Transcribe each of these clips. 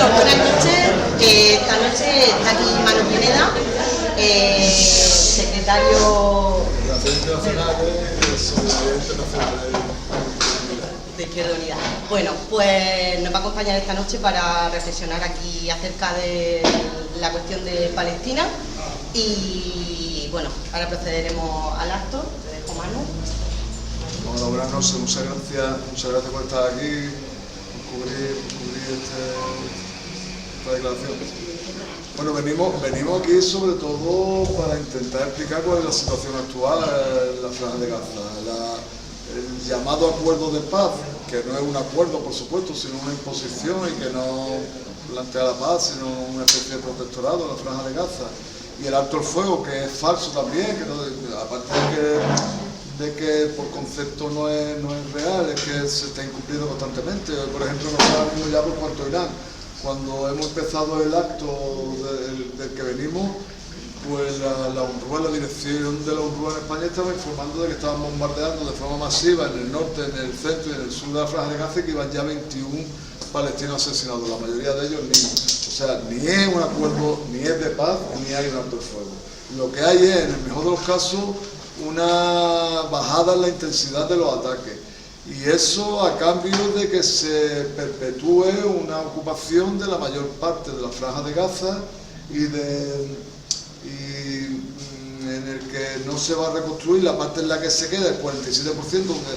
Bueno, buenas noches. Esta noche está aquí Manu Pineda, secretario de Izquierda Unida. Bueno, pues nos va a acompañar esta noche para reflexionar aquí acerca de la cuestión de Palestina. Y bueno, ahora procederemos al acto. Te dejo, Manu. Hola, buenas noches, muchas gracias por estar aquí, por cubrir esta declaración. Bueno, venimos aquí sobre todo para intentar explicar cuál es la situación actual en la Franja de Gaza. El llamado acuerdo de paz, que no es un acuerdo por supuesto, sino una imposición y que no plantea la paz, sino una especie de protectorado en la Franja de Gaza. Y el alto el fuego, que es falso también, que no, aparte de que por concepto no es real, es que se está incumpliendo constantemente. Por ejemplo, nos está viendo ya por cuanto Irán. Cuando hemos empezado el acto del que venimos, pues la UNRWA, la dirección de la UNRWA en España, estaba informando de que estaban bombardeando de forma masiva en el norte, en el centro y en el sur de la Franja de Gaza, y que iban ya 21 palestinos asesinados, la mayoría de ellos niños. O sea, ni es un acuerdo, ni es de paz, ni hay un alto el fuego. Lo que hay es, en el mejor de los casos, una bajada en la intensidad de los ataques, y eso a cambio de que se perpetúe una ocupación de la mayor parte de la Franja de Gaza y en el que no se va a reconstruir la parte en la que se queda, el 47%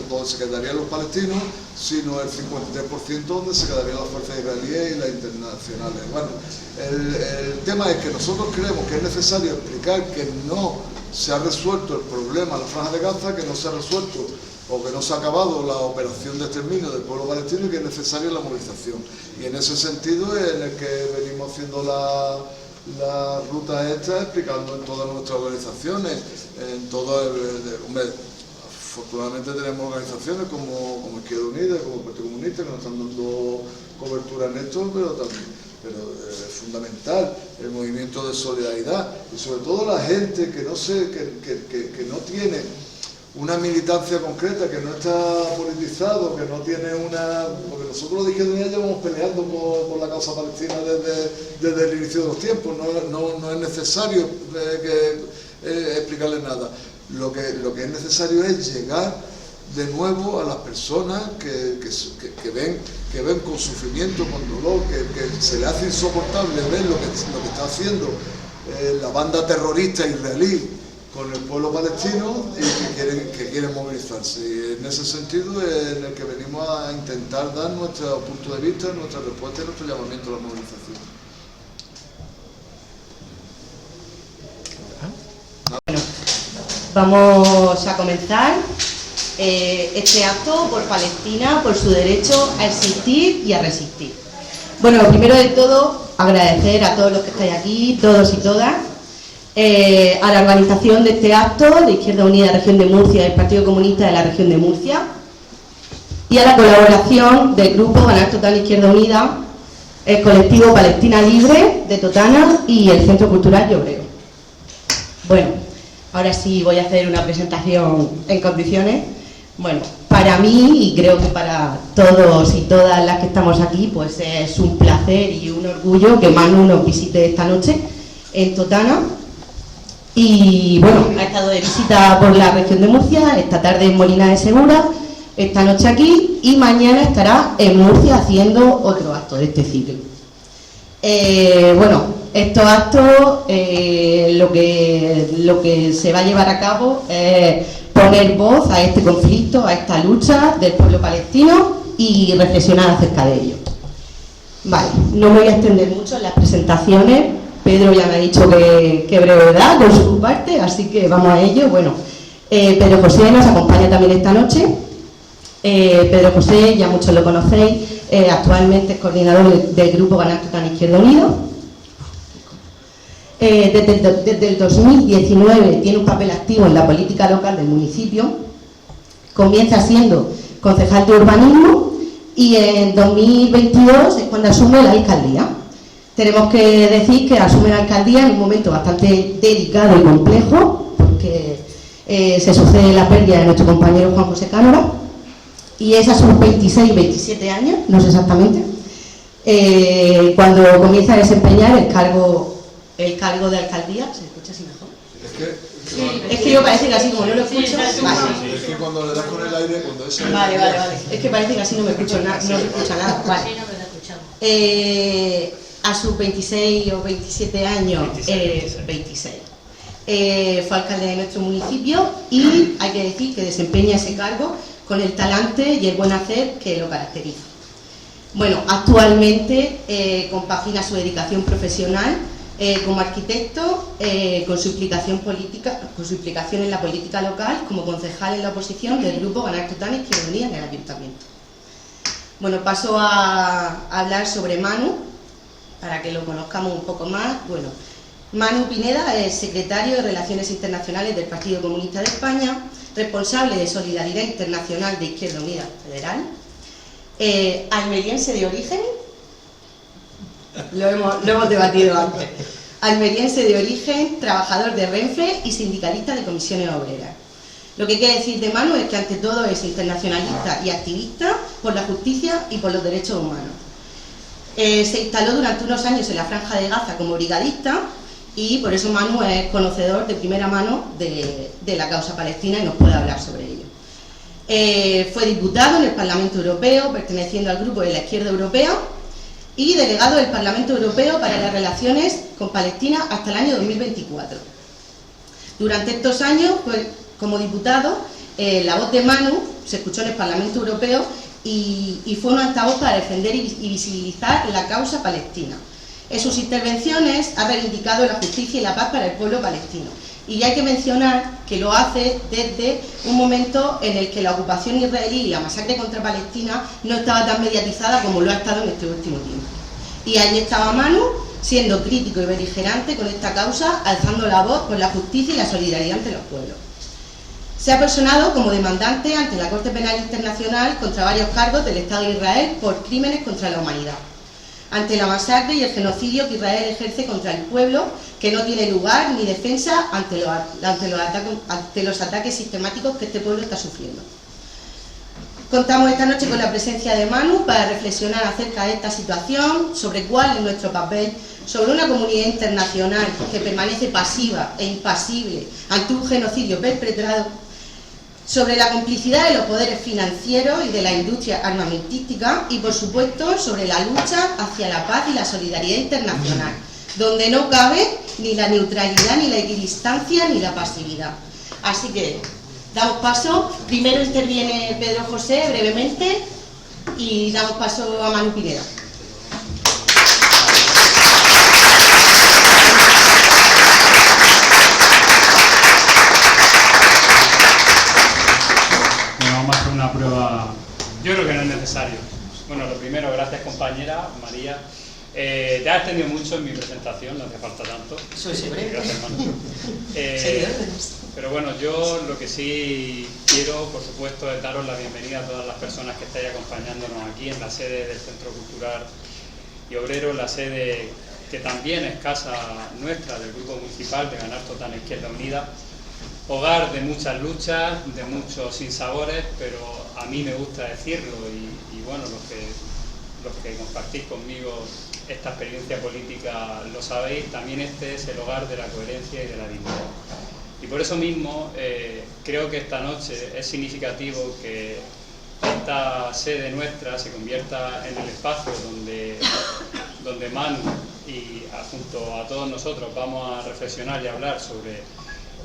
donde se quedarían los palestinos, sino el 53% donde se quedarían las fuerzas israelíes y las internacionales. Bueno, el tema es que nosotros creemos que es necesario explicar que no se ha resuelto el problema en la Franja de Gaza, que no se ha resuelto o que no se ha acabado la operación de exterminio del pueblo palestino y que es necesaria la movilización. Y en ese sentido es en el que venimos haciendo la ruta esta, explicando en todas nuestras organizaciones, en todo afortunadamente tenemos organizaciones como Izquierda Unida, como el Partido Comunista, que nos están dando cobertura en esto, pero es fundamental el movimiento de solidaridad y sobre todo la gente que no tiene una militancia concreta, que no está politizado, que no tiene porque nosotros los de Izquierda Unida llevamos peleando por la causa palestina desde el inicio de los tiempos, no es necesario explicarles nada. Lo que es necesario es llegar de nuevo a las personas que ven con sufrimiento, con dolor, que se le hace insoportable ver lo que está haciendo la banda terrorista israelí con el pueblo palestino y que quieren movilizarse. Y en ese sentido es en el que venimos a intentar dar nuestro punto de vista, nuestra respuesta y nuestro llamamiento a la movilización. Bueno, vamos a comenzar este acto por Palestina, por su derecho a existir y a resistir. Bueno, primero de todo, agradecer a todos los que estáis aquí, todos y todas, a la organización de este acto de Izquierda Unida Región de Murcia y el Partido Comunista de la Región de Murcia, y a la colaboración del grupo Ganar Total Izquierda Unida, el colectivo Palestina Libre de Totana y el Centro Cultural Llobreo. Bueno, ahora sí voy a hacer una presentación en condiciones. Bueno, para mí y creo que para todos y todas las que estamos aquí, pues es un placer y un orgullo que Manu nos visite esta noche en Totana. Y bueno, ha estado de visita por la región de Murcia, esta tarde en Molina de Segura, esta noche aquí y mañana estará en Murcia haciendo otro acto de este ciclo. Bueno, estos actos lo que se va a llevar a cabo es poner voz a este conflicto, a esta lucha del pueblo palestino y reflexionar acerca de ello. Vale, no me voy a extender mucho en las presentaciones. Pedro ya me ha dicho que brevedad con su parte, así que vamos a ello. Bueno, Pedro José nos acompaña también esta noche. Pedro José, ya muchos lo conocéis, actualmente es coordinador del grupo Ganar Total Izquierda Unida. Desde el 2019 tiene un papel activo en la política local del municipio. Comienza siendo concejal de urbanismo y en 2022 es cuando asume la alcaldía. Tenemos que decir que asume la alcaldía en un momento bastante delicado y complejo, porque se sucede la pérdida de nuestro compañero Juan José Cánova, y es a sus 26, 27 años, no sé exactamente. cuando comienza a desempeñar el cargo de alcaldía. ¿Se escucha así mejor? Es que yo parece que así como no lo escucho. Vale. Es que cuando le das con el aire, cuando eso. Vale. Es que parece que así no me escucho nada, no se escucha nada. Vale. A sus 26 o 27 años, 26. Fue alcalde de nuestro municipio y hay que decir que desempeña ese cargo con el talante y el buen hacer que lo caracteriza. Bueno, actualmente compagina su dedicación profesional como arquitecto con su implicación política, con su implicación en la política local como concejal en la oposición del grupo Ganar Total Izquierda Unida en el ayuntamiento. Bueno, paso a hablar sobre Manu, para que lo conozcamos un poco más. Bueno, Manu Pineda es secretario de Relaciones Internacionales del Partido Comunista de España, responsable de Solidaridad Internacional de Izquierda Unida Federal, almeriense de origen, lo hemos debatido antes, almeriense de origen, trabajador de Renfe y sindicalista de comisiones obreras. Lo que quiere decir de Manu es que ante todo es internacionalista y activista por la justicia y por los derechos humanos. Se instaló durante unos años en la Franja de Gaza como brigadista y por eso Manu es conocedor de primera mano de la causa palestina y nos puede hablar sobre ello. Fue diputado en el Parlamento Europeo, perteneciendo al grupo de la Izquierda Europea, y delegado del Parlamento Europeo para las relaciones con Palestina hasta el año 2024. Durante estos años, pues, como diputado, la voz de Manu se escuchó en el Parlamento Europeo y fue un altavoz para defender y visibilizar la causa palestina. En sus intervenciones ha reivindicado la justicia y la paz para el pueblo palestino. Y hay que mencionar que lo hace desde un momento en el que la ocupación israelí y la masacre contra Palestina no estaba tan mediatizada como lo ha estado en este último tiempo. Y ahí estaba Manu, siendo crítico y beligerante con esta causa, alzando la voz por la justicia y la solidaridad ante los pueblos. Se ha personado como demandante ante la Corte Penal Internacional contra varios cargos del Estado de Israel por crímenes contra la humanidad, ante la masacre y el genocidio que Israel ejerce contra el pueblo, que no tiene lugar ni defensa ante los ataques sistemáticos que este pueblo está sufriendo. Contamos esta noche con la presencia de Manu para reflexionar acerca de esta situación, sobre cuál es nuestro papel, sobre una comunidad internacional que permanece pasiva e impasible ante un genocidio perpetrado, sobre la complicidad de los poderes financieros y de la industria armamentística y, por supuesto, sobre la lucha hacia la paz y la solidaridad internacional, donde no cabe ni la neutralidad, ni la equidistancia, ni la pasividad. Así que damos paso. Primero interviene Pedro José brevemente y damos paso a Manu Pineda. Vamos a hacer una prueba. Yo creo que no es necesario. Bueno, lo primero, gracias compañera María. Te has extendido mucho en mi presentación, no hace falta tanto. Soy breve. Gracias, Manu. Pero bueno, yo lo que sí quiero, por supuesto, es daros la bienvenida a todas las personas que estáis acompañándonos aquí en la sede del Centro Cultural y Obrero, la sede que también es casa nuestra del Grupo Municipal de Ganar Total Izquierda Unida. Hogar de muchas luchas, de muchos sinsabores, pero a mí me gusta decirlo y bueno, los que compartís conmigo esta experiencia política lo sabéis, también este es el hogar de la coherencia y de la dignidad. Y por eso mismo creo que esta noche es significativo que esta sede nuestra se convierta en el espacio donde Manu y junto a todos nosotros vamos a reflexionar y hablar sobre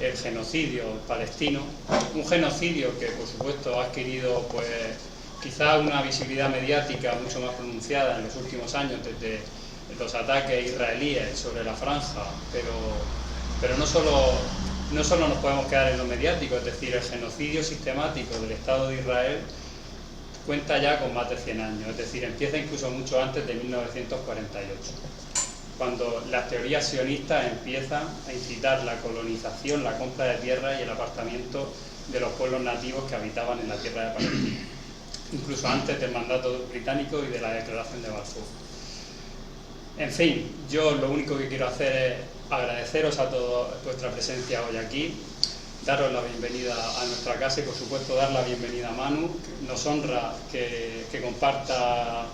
el genocidio palestino, un genocidio que por supuesto ha adquirido pues quizá una visibilidad mediática mucho más pronunciada en los últimos años desde los ataques israelíes sobre la franja, pero no solo nos podemos quedar en lo mediático, es decir, el genocidio sistemático del Estado de Israel cuenta ya con más de 100 años, es decir, empieza incluso mucho antes de 1948. Cuando las teorías sionistas empiezan a incitar la colonización, la compra de tierra y el apartamiento de los pueblos nativos que habitaban en la tierra de Palestina, incluso antes del mandato británico y de la declaración de Balfour. En fin, yo lo único que quiero hacer es agradeceros a todos vuestra presencia hoy aquí, daros la bienvenida a nuestra casa y por supuesto dar la bienvenida a Manu. Nos honra que comparta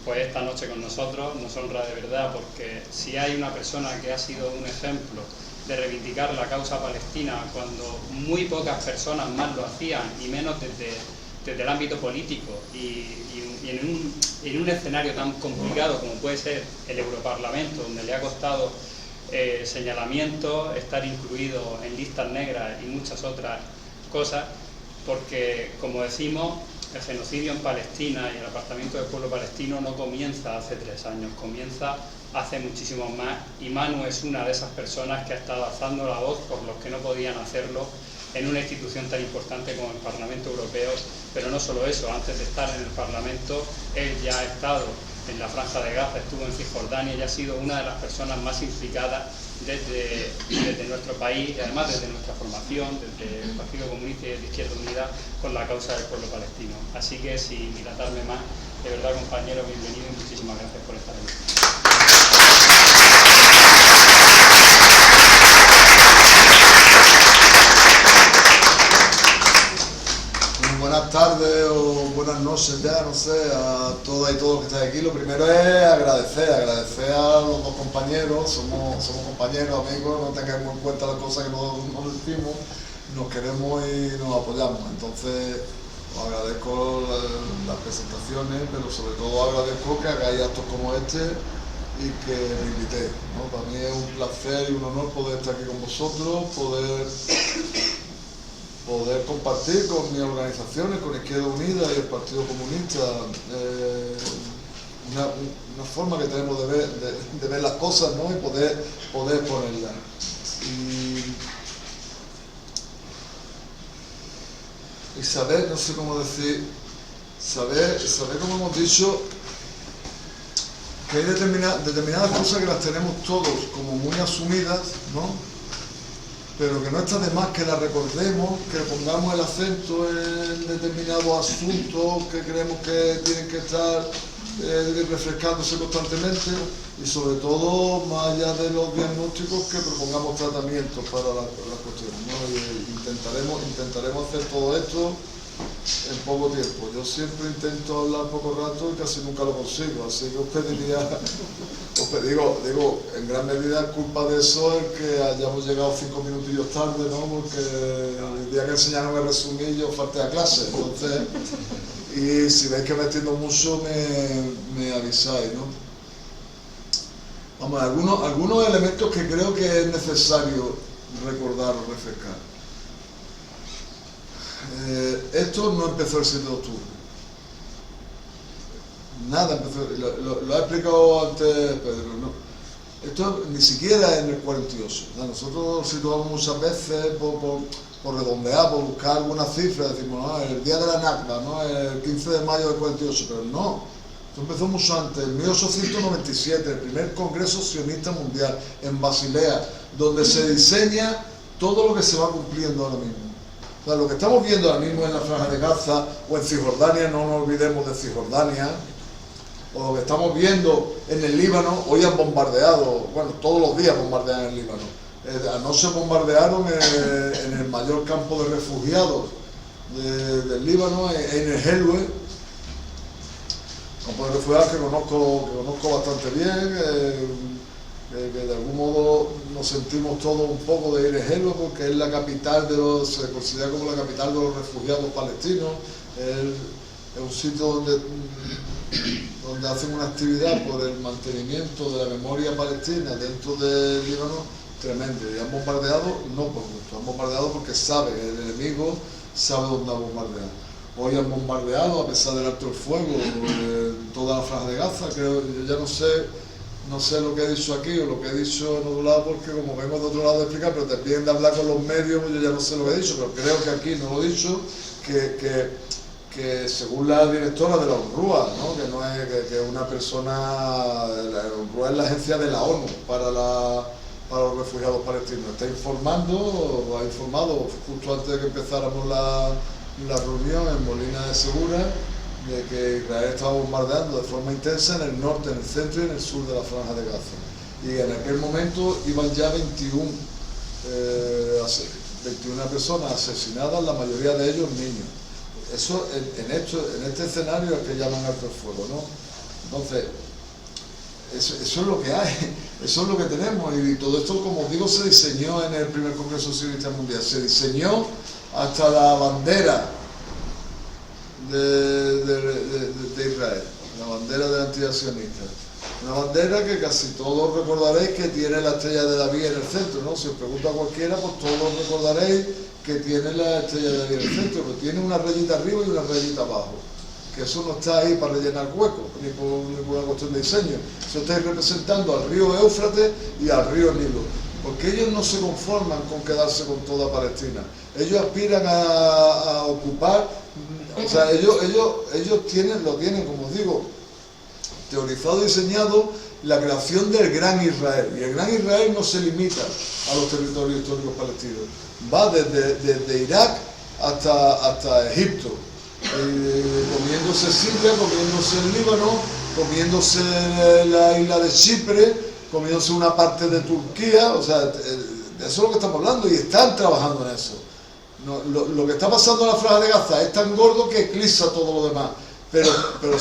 pues esta noche con nosotros. Nos honra de verdad, porque si hay una persona que ha sido un ejemplo de reivindicar la causa palestina cuando muy pocas personas más lo hacían, y menos desde el ámbito político y en un escenario tan complicado como puede ser el Europarlamento, donde le ha costado señalamientos, estar incluido en listas negras y muchas otras cosas, porque, como decimos, el genocidio en Palestina y el apartamiento del pueblo palestino no comienza hace 3 años, comienza hace muchísimos más, y Manu es una de esas personas que ha estado alzando la voz por los que no podían hacerlo en una institución tan importante como el Parlamento Europeo. Pero no solo eso, antes de estar en el Parlamento, él ya ha estado en la Franja de Gaza, estuvo en Cisjordania y ha sido una de las personas más implicadas desde nuestro país, y además desde nuestra formación, desde el Partido Comunista y de Izquierda Unida, con la causa del pueblo palestino. Así que, sin dilatarme más, de verdad, compañero, bienvenido y muchísimas gracias por estar aquí. Buenas tardes o buenas noches ya, no sé, a todas y todos los que estáis aquí. Lo primero es agradecer a los dos compañeros, somos compañeros, amigos, no tengamos en cuenta las cosas que nos decimos, nos queremos y nos apoyamos. Entonces, os agradezco las presentaciones, pero sobre todo agradezco que hagáis actos como este y que me invitéis, ¿no? Para mí es un placer y un honor poder estar aquí con vosotros, poder compartir con mis organizaciones, con Izquierda Unida y el Partido Comunista, una forma que tenemos de ver las cosas, ¿no? Y poder ponerlas. Y saber, no sé cómo decir, saber como hemos dicho, que hay determinadas cosas que las tenemos todos como muy asumidas, ¿no? Pero que no está de más que la recordemos, que pongamos el acento en determinados asuntos que creemos que tienen que estar refrescándose constantemente, y sobre todo, más allá de los diagnósticos, que propongamos tratamientos para las cuestiones, ¿no? Y intentaremos hacer todo esto en poco tiempo. Yo siempre intento hablar poco rato y casi nunca lo consigo, así que os pediría, digo, en gran medida culpa de eso es que hayamos llegado 5 minutillos tarde, ¿no? Porque el día que enseñaron el resumillo falté a clase, entonces, y si veis que me extiendo mucho me avisáis, ¿no? Vamos, algunos elementos que creo que es necesario recordar o refrescar. Esto no empezó el 7 de octubre. Nada empezó, lo ha explicado antes Pedro, ¿no? Esto ni siquiera en el 48. ¿No? Nosotros nos situamos muchas veces por redondear, por buscar alguna cifra, decimos, no, el día de la Nakba, ¿no? El 15 de mayo del 48, pero no. Esto empezó mucho antes, en 1897, el primer Congreso Sionista Mundial, en Basilea, donde se diseña todo lo que se va cumpliendo ahora mismo. O sea, lo que estamos viendo ahora mismo en la Franja de Gaza o en Cisjordania, no nos olvidemos de Cisjordania, o lo que estamos viendo en el Líbano. Hoy han bombardeado, bueno, todos los días bombardean el Líbano. Anoche bombardearon en el mayor campo de refugiados del Líbano, en el Helwe, campo de refugiados que conozco bastante bien. Que de algún modo nos sentimos todos un poco de ir a Helwe, porque es la capital se considera como la capital de los refugiados palestinos. Es un sitio donde hacen una actividad por el mantenimiento de la memoria palestina dentro del Líbano tremendo. Y han bombardeado no por gusto, han bombardeado porque el enemigo sabe dónde ha bombardeado. Hoy han bombardeado, a pesar del alto el fuego, toda la Franja de Gaza. Creo, yo ya no sé lo que he dicho aquí o lo que he dicho en otro lado, porque como vengo de otro lado de explicar, pero te piden de hablar con los medios, yo ya no sé lo que he dicho, pero creo que aquí no lo he dicho, que según la directora de la UNRWA, ¿no? Que no es que una persona, la UNRWA es la agencia de la ONU para los refugiados palestinos, ha informado justo antes de que empezáramos la reunión en Molina de Segura, de que Israel estaba bombardeando de forma intensa en el norte, en el centro y en el sur de la Franja de Gaza. Y en aquel momento iban ya 21 personas asesinadas, la mayoría de ellos niños. Eso en este escenario es que llaman alto el fuego, ¿no? Entonces, eso es lo que hay, eso es lo que tenemos, y todo esto, como os digo, se diseñó en el primer Congreso Sionista Mundial, se diseñó hasta la bandera de Israel, la bandera de la entidad sionista. Una bandera que casi todos recordaréis que tiene la estrella de David en el centro, ¿no? Si os pregunto a cualquiera, pues todos recordaréis que tiene la estrella de David en el centro, pero tiene una rayita arriba y una rayita abajo. Que eso no está ahí para rellenar huecos, ni por una cuestión de diseño. Eso estáis representando al río Éufrates y al río Nilo. Porque ellos no se conforman con quedarse con toda Palestina. Ellos aspiran a ocupar, o sea, ellos lo tienen, como os digo, teorizado y diseñado la creación del Gran Israel. Y el Gran Israel no se limita a los territorios históricos palestinos. Va desde Irak hasta Egipto. Comiéndose Siria, comiéndose el Líbano, comiéndose la isla de Chipre, comiéndose una parte de Turquía, o sea, de eso es lo que estamos hablando, y están trabajando en eso. No, lo que está pasando en la Franja de Gaza es tan gordo que eclipsa todo lo demás, pero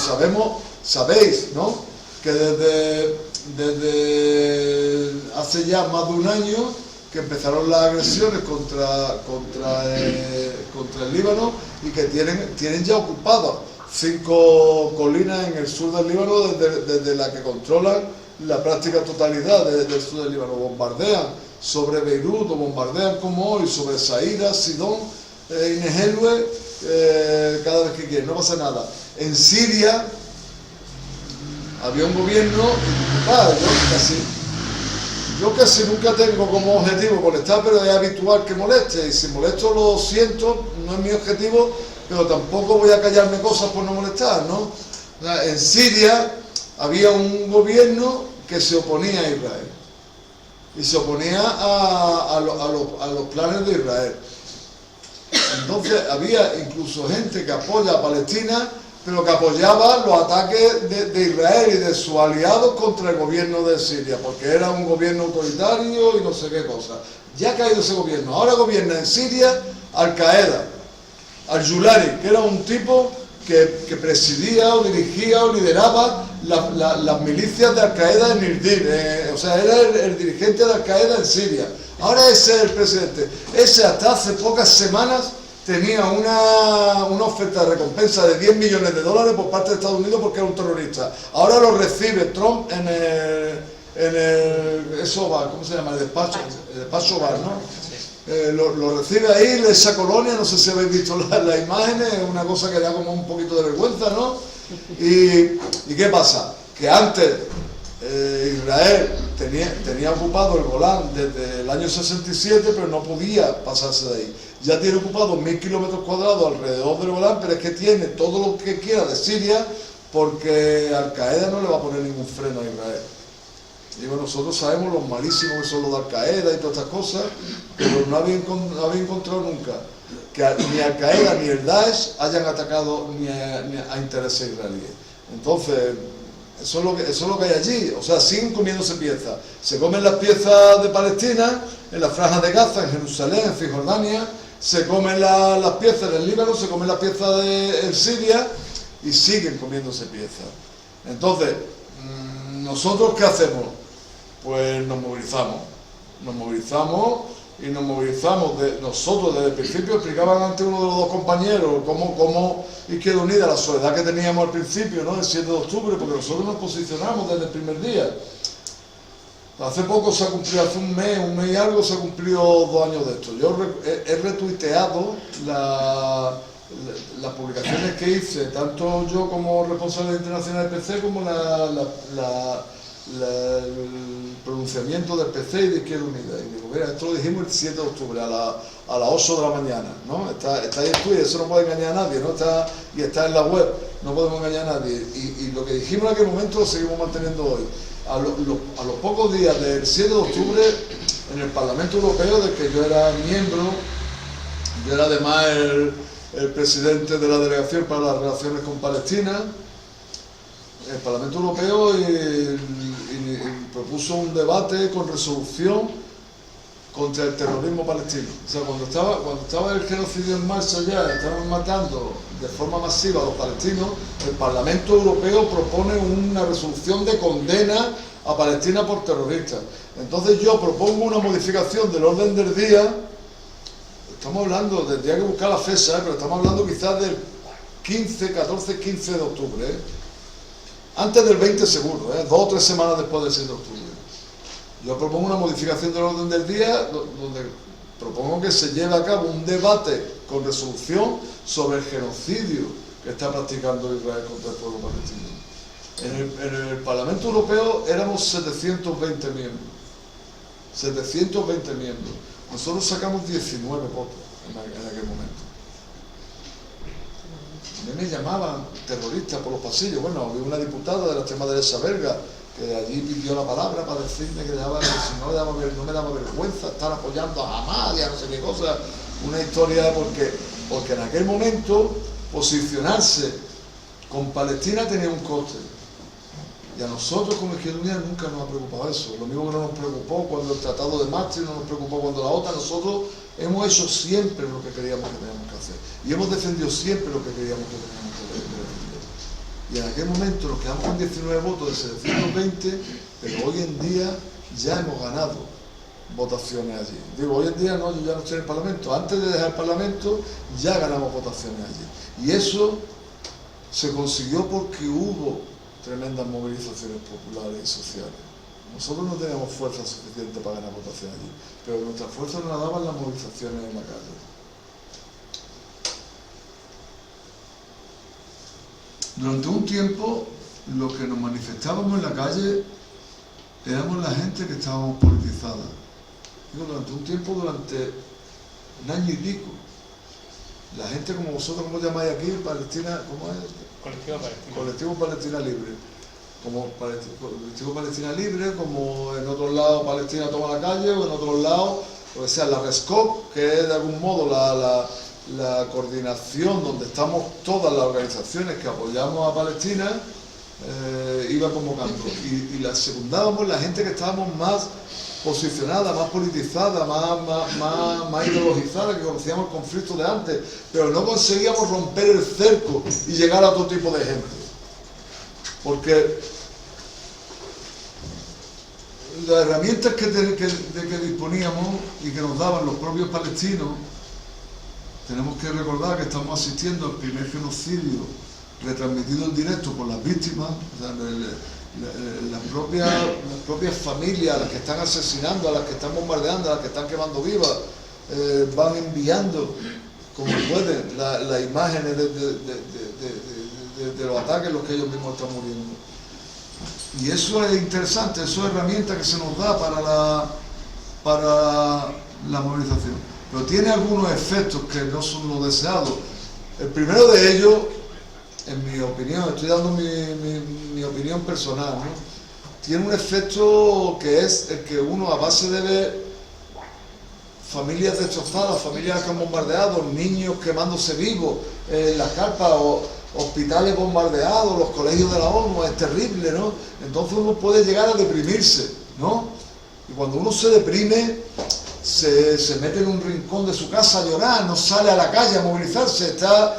sabéis, ¿no?, que desde hace ya más de un año que empezaron las agresiones contra el Líbano, y que tienen ya ocupadas 5 colinas en el sur del Líbano, desde la que controlan la práctica totalidad del sur del Líbano. Bombardean sobre Beirut, o bombardean como hoy sobre Saïda, Sidón, y Nehelwe, cada vez que quieren, no pasa nada. En Siria había un gobierno, yo casi nunca tengo como objetivo molestar, pero es habitual que moleste, y si molesto lo siento, no es mi objetivo, pero tampoco voy a callarme cosas por no molestar, ¿no? O sea, en Siria había un gobierno que se oponía a Israel, y se oponía a los planes de Israel. Entonces había incluso gente que apoya a Palestina, pero que apoyaba los ataques de Israel y de sus aliados contra el gobierno de Siria, porque era un gobierno autoritario y no sé qué cosa. Ya ha caído ese gobierno. Ahora gobierna en Siria Al-Qaeda, Al-Yulari, que era un tipo que presidía o dirigía o lideraba las milicias de Al-Qaeda en Irbil, o sea, era el dirigente de Al-Qaeda en Siria. Ahora ese es el presidente. Ese hasta hace pocas semanas tenía una oferta de recompensa de $10 millones por parte de Estados Unidos porque era un terrorista. Ahora lo recibe Trump en el Oval, ¿cómo se llama? El despacho Oval, ¿no? Lo recibe ahí, esa colonia, no sé si habéis visto las imágenes, es una cosa que da como un poquito de vergüenza, ¿no? ¿Y qué pasa? Que antes Israel tenía ocupado el Golán desde el año 67, pero no podía pasarse de ahí. Ya tiene ocupado 1000 kilómetros cuadrados alrededor del Golán, pero es que tiene todo lo que quiera de Siria, porque Al-Qaeda no le va a poner ningún freno a Israel. Digo, nosotros sabemos lo malísimos que son los de Al-Qaeda y todas estas cosas, pero no había encontrado nunca que ni Al-Qaeda ni el Daesh hayan atacado ni a intereses israelíes. Entonces, eso es lo que hay allí. O sea, siguen comiéndose piezas. Se comen las piezas de Palestina, en la Franja de Gaza, en Jerusalén, en Cisjordania, se comen las piezas del Líbano, se comen las piezas de Siria, y siguen comiéndose piezas. Entonces, ¿nosotros qué hacemos? Pues nos movilizamos nosotros desde el principio. Explicaban ante uno de los dos compañeros cómo Izquierda Unida, la soledad que teníamos al principio, ¿no?, el 7 de octubre, porque nosotros nos posicionamos desde el primer día. Hace poco se ha cumplido, hace un mes y algo, se ha cumplido 2 años de esto. Yo he retuiteado las publicaciones que hice, tanto yo como responsable internacional del PC, como el pronunciamiento del PC y de Izquierda Unida. Y digo, mira, esto lo dijimos el 7 de octubre a las 8 de la mañana, ¿no? Está ahí en Twitter, eso no puede engañar a nadie, ¿no? Está en la web, no podemos engañar a nadie. Y lo que dijimos en aquel momento lo seguimos manteniendo hoy. A los pocos días del 7 de octubre, en el Parlamento Europeo, del que yo era miembro, yo era además el presidente de la delegación para las relaciones con Palestina, el Parlamento Europeo y propuso un debate con resolución contra el terrorismo palestino. O sea, cuando estaba el genocidio en marcha ya, estaban matando de forma masiva a los palestinos, el Parlamento Europeo propone una resolución de condena a Palestina por terroristas. Entonces yo propongo una modificación del orden del día. Estamos hablando, tendría que buscar la fecha, pero estamos hablando quizás del 15 de octubre, antes del 20 seguro, 2 o 3 semanas después del 6 de octubre. Yo propongo una modificación del orden del día donde propongo que se lleve a cabo un debate con resolución sobre el genocidio que está practicando Israel contra el pueblo palestino. En el Parlamento Europeo éramos 720 miembros. 720 miembros. Nosotros sacamos 19 votos en aquel momento. A mí me llamaban terrorista por los pasillos. Bueno, había una diputada de la extrema derecha belga que allí pidió la palabra para decirme que si no me daba vergüenza estar apoyando a Hamas y a no sé qué cosa. Una historia porque en aquel momento posicionarse con Palestina tenía un coste. Y a nosotros como Izquierda Unida nunca nos ha preocupado eso. Lo mismo que no nos preocupó cuando el Tratado de Maastricht, no nos preocupó cuando la OTAN. Nosotros hemos hecho siempre lo que queríamos que teníamos que hacer. Y hemos defendido siempre lo que queríamos que teníamos que defender. Y en aquel momento nos quedamos con 19 votos de 720, pero hoy en día ya hemos ganado votaciones allí. Digo, hoy en día no, yo ya no estoy en el Parlamento. Antes de dejar el Parlamento ya ganamos votaciones allí. Y eso se consiguió porque hubo tremendas movilizaciones populares y sociales. Nosotros no teníamos fuerza suficiente para ganar votaciones allí, pero nuestra fuerza nos la daban las movilizaciones en la calle. Durante un tiempo, lo que nos manifestábamos en la calle éramos la gente que estábamos politizada. Digo, durante un tiempo, durante un año y pico. La gente como vosotros, ¿cómo llamáis aquí? Palestina, ¿cómo es? Colectivo Palestina. Colectivo Palestina Libre. Como Colectivo Palestina Libre, como en otros lados Palestina toma la calle, o en otros lados, o sea, la RESCOP, que es de algún modo la coordinación donde estamos todas las organizaciones que apoyamos a Palestina, iba convocando. Y la secundábamos la gente que estábamos más posicionada, más politizada, más ideologizada, que conocíamos el conflicto de antes, pero no conseguíamos romper el cerco y llegar a otro tipo de gente. Porque las herramientas de que disponíamos y que nos daban los propios palestinos, tenemos que recordar que estamos asistiendo al primer genocidio retransmitido en directo por las víctimas, o sea, las propias familias, a las que están asesinando, a las que están bombardeando, a las que están quemando vivas, van enviando como pueden las imágenes de los ataques en los que ellos mismos están muriendo. Y eso es interesante, eso es herramienta que se nos da para la movilización. Pero tiene algunos efectos que no son los deseados. El primero de ellos, en mi opinión, estoy dando mi opinión personal, ¿no? Tiene un efecto que es el que uno, a base de ver familias destrozadas, familias que han bombardeado, niños quemándose vivos en las carpas, o hospitales bombardeados, los colegios de la ONU, es terrible, ¿no? Entonces uno puede llegar a deprimirse, ¿no? Y cuando uno se deprime, se mete en un rincón de su casa a llorar, no sale a la calle a movilizarse, está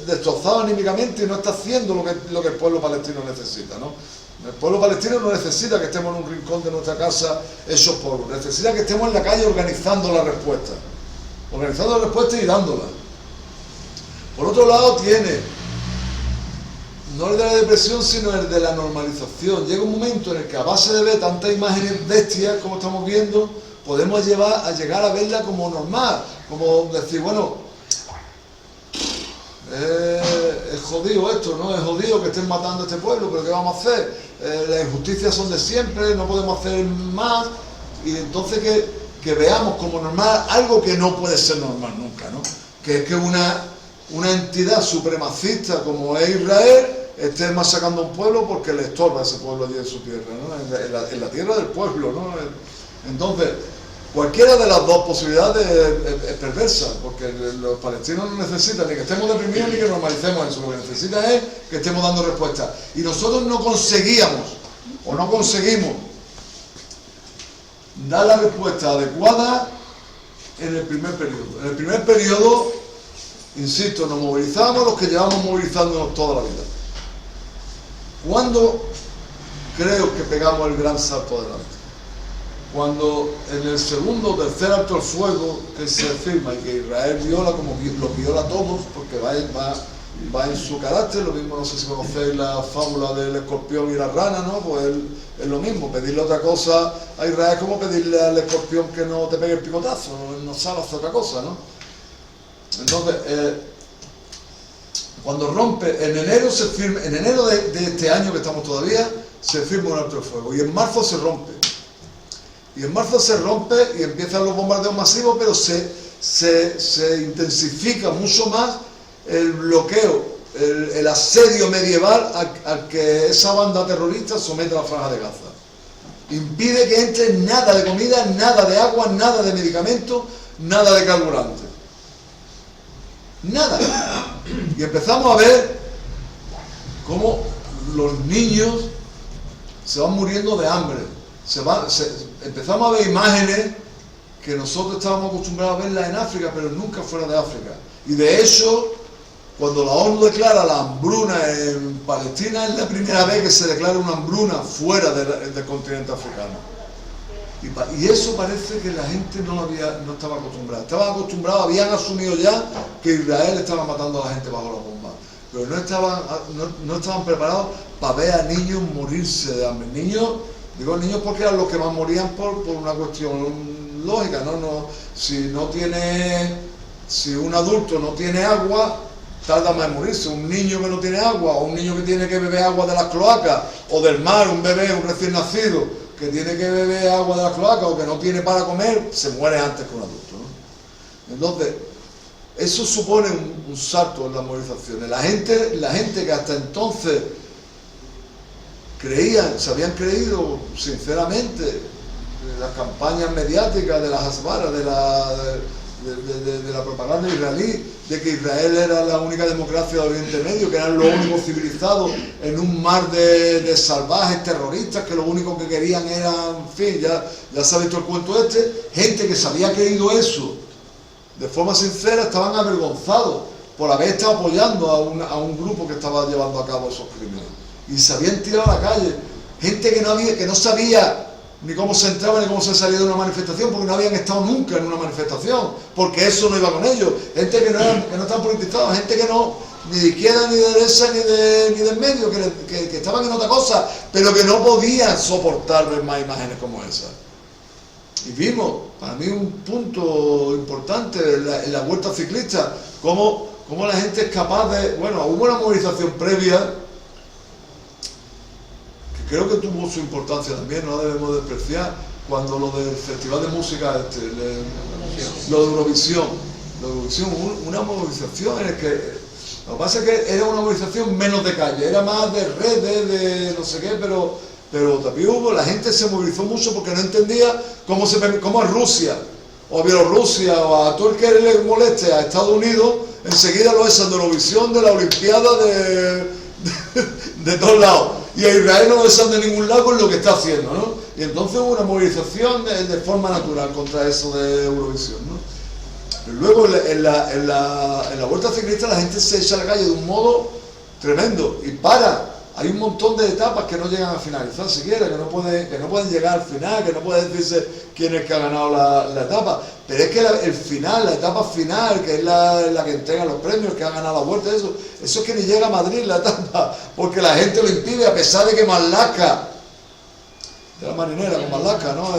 destrozado anímicamente y no está haciendo lo que el pueblo palestino necesita, ¿no? El pueblo palestino no necesita que estemos en un rincón de nuestra casa hechos polvo, necesita que estemos en la calle organizando la respuesta y dándola. Por otro lado tiene, no el de la depresión, sino el de la normalización. Llega un momento en el que a base de ver tantas imágenes bestias como estamos viendo, podemos llegar a verla como normal, como decir, bueno, es jodido esto, ¿no? Es jodido que estén matando a este pueblo, pero ¿qué vamos a hacer? Las injusticias son de siempre, no podemos hacer más, y entonces que veamos como normal algo que no puede ser normal nunca, ¿no? Que es que una entidad supremacista como es Israel esté masacrando a un pueblo porque le estorba a ese pueblo allí en su tierra, ¿no? En la tierra del pueblo, ¿no? Entonces, cualquiera de las dos posibilidades es perversa, porque los palestinos no necesitan ni que estemos deprimidos ni que normalicemos eso, lo que necesitan es que estemos dando respuesta. Y nosotros no conseguimos da la respuesta adecuada en el primer periodo. En el primer periodo, insisto, nos movilizamos los que llevamos movilizándonos toda la vida. ¿Cuándo creo que pegamos el gran salto adelante? Cuando en el segundo o tercer alto el fuego que se firma y que Israel viola, como lo viola todos, porque va en su carácter, lo mismo, no sé si conocéis la fábula del escorpión y la rana, ¿no? Pues es lo mismo, pedirle otra cosa a Israel es como pedirle al escorpión que no te pegue el picotazo, no sabe hacer otra cosa, ¿no? Entonces, cuando rompe, en enero de este año que estamos todavía, se firma un alto el fuego, y en marzo se rompe. Y en marzo se rompe y empiezan los bombardeos masivos, pero se intensifica mucho más el bloqueo, el asedio medieval al que esa banda terrorista somete a la franja de Gaza. Impide que entre nada de comida, nada de agua, nada de medicamentos, nada de carburante. Nada. Y empezamos a ver cómo los niños se van muriendo de hambre. Empezamos a ver imágenes que nosotros estábamos acostumbrados a verlas en África, pero nunca fuera de África. Y de hecho, cuando la ONU declara la hambruna en Palestina, es la primera vez que se declara una hambruna fuera del continente africano. Y eso parece que la gente no estaba acostumbrada. Estaban acostumbrados, habían asumido ya que Israel estaba matando a la gente bajo la bomba. Pero no estaban preparados para ver a niños morirse de hambre. Digo niños porque eran los que más morían por una cuestión lógica, ¿no? Si un adulto no tiene agua, tarda más en morirse. Un niño que no tiene agua, o un niño que tiene que beber agua de las cloacas, o del mar, un bebé, un recién nacido, que tiene que beber agua de las cloacas, o que no tiene para comer, se muere antes que un adulto, ¿no? Entonces, eso supone un salto en las movilizaciones. La gente que hasta entonces se habían creído sinceramente de las campañas mediáticas, de las hasbaras, de la propaganda israelí, de que Israel era la única democracia de Oriente Medio, que eran los únicos civilizados en un mar de salvajes terroristas, que lo único que querían era, en fin, ya sabéis todo el cuento este. Gente que se había creído eso de forma sincera estaban avergonzados por haber estado apoyando a un grupo que estaba llevando a cabo esos crímenes. Y se habían tirado a la calle. Gente que no sabía ni cómo se entraba ni cómo se salía de una manifestación, porque no habían estado nunca en una manifestación, porque eso no iba con ellos. Gente que no estaban politizados, gente que no, ni de izquierda, ni de derecha, ni de medio, que estaban en otra cosa, pero que no podían soportar ver más imágenes como esas. Y vimos, para mí, un punto importante en la vuelta ciclista, cómo la gente es capaz de... Bueno, hubo una movilización previa que creo que tuvo su importancia también, no la debemos despreciar, cuando lo del Festival de Música, lo de Eurovisión, una movilización en el que... Lo que pasa es que era una movilización menos de calle, era más de redes, de no sé qué, pero también la gente se movilizó mucho porque no entendía cómo a Rusia o a Bielorrusia o a todo el que le moleste a Estados Unidos enseguida lo echan de Eurovisión, de la Olimpiada, de todos lados, y a Israel no lo echan de ningún lado con lo que está haciendo, ¿no? Y entonces hubo una movilización de forma natural contra eso de Eurovisión, ¿no? Pero luego en la vuelta ciclista la gente se echa a la calle de un modo tremendo y hay un montón de etapas que no llegan a finalizar siquiera, que no pueden llegar al final, que no puede decirse quién es que ha ganado la etapa. Pero es que la etapa final, que es la que entrega los premios, que ha ganado la vuelta, eso es que ni llega a Madrid la etapa, porque la gente lo impide, a pesar de que Marlaska, de la marinera con Marlaska, ¿no?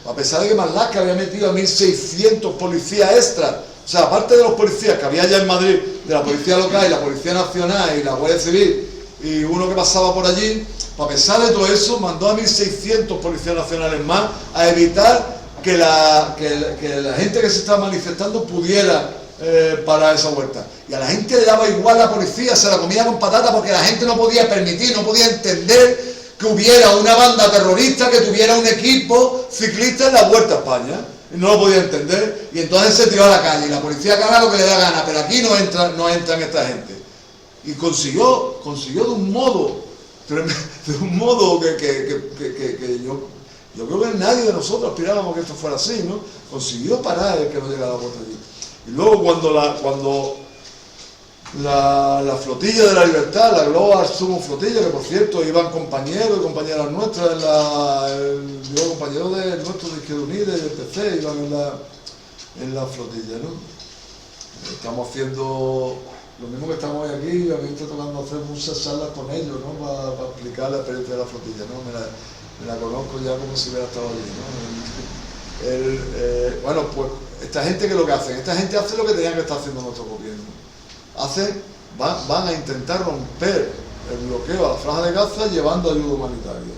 A pesar de que Marlaska había metido a 1.600 policías extras, o sea, aparte de los policías que había ya en Madrid, de la Policía Local y la Policía Nacional y la Guardia Civil, y uno que pasaba por allí, a pesar de todo eso, mandó a 1.600 policías nacionales más a evitar que la gente que se estaba manifestando pudiera parar esa vuelta. Y a la gente le daba igual la policía, se la comía con patata, porque la gente no podía permitir, no podía entender que hubiera una banda terrorista que tuviera un equipo ciclista en la Vuelta a España. Y no lo podía entender, y entonces se tiró a la calle, y la policía que haga lo que le da gana, pero aquí no entran esta gente. Y consiguió de un modo que Yo creo que nadie de nosotros aspirábamos que esto fuera así, ¿no? Consiguió parar el que no llegara a puerto allí. Y luego cuando la flotilla de la libertad, la Global Sumo Flotilla, que por cierto iban compañeros y compañeras nuestras, compañeros de nuestros de Izquierda Unida y del PC, iban en la flotilla, ¿no? Estamos haciendo lo mismo que estamos hoy aquí, a mí estoy tocando hacer muchas charlas con ellos, ¿no? Para explicar la experiencia de la flotilla, ¿no? Me la conozco ya como si hubiera estado allí, ¿no? Bueno, pues esta gente, ¿qué es lo que hacen? Esta gente hace lo que tenían que estar haciendo nuestro gobierno. Van a intentar romper el bloqueo a la Franja de Gaza llevando ayuda humanitaria.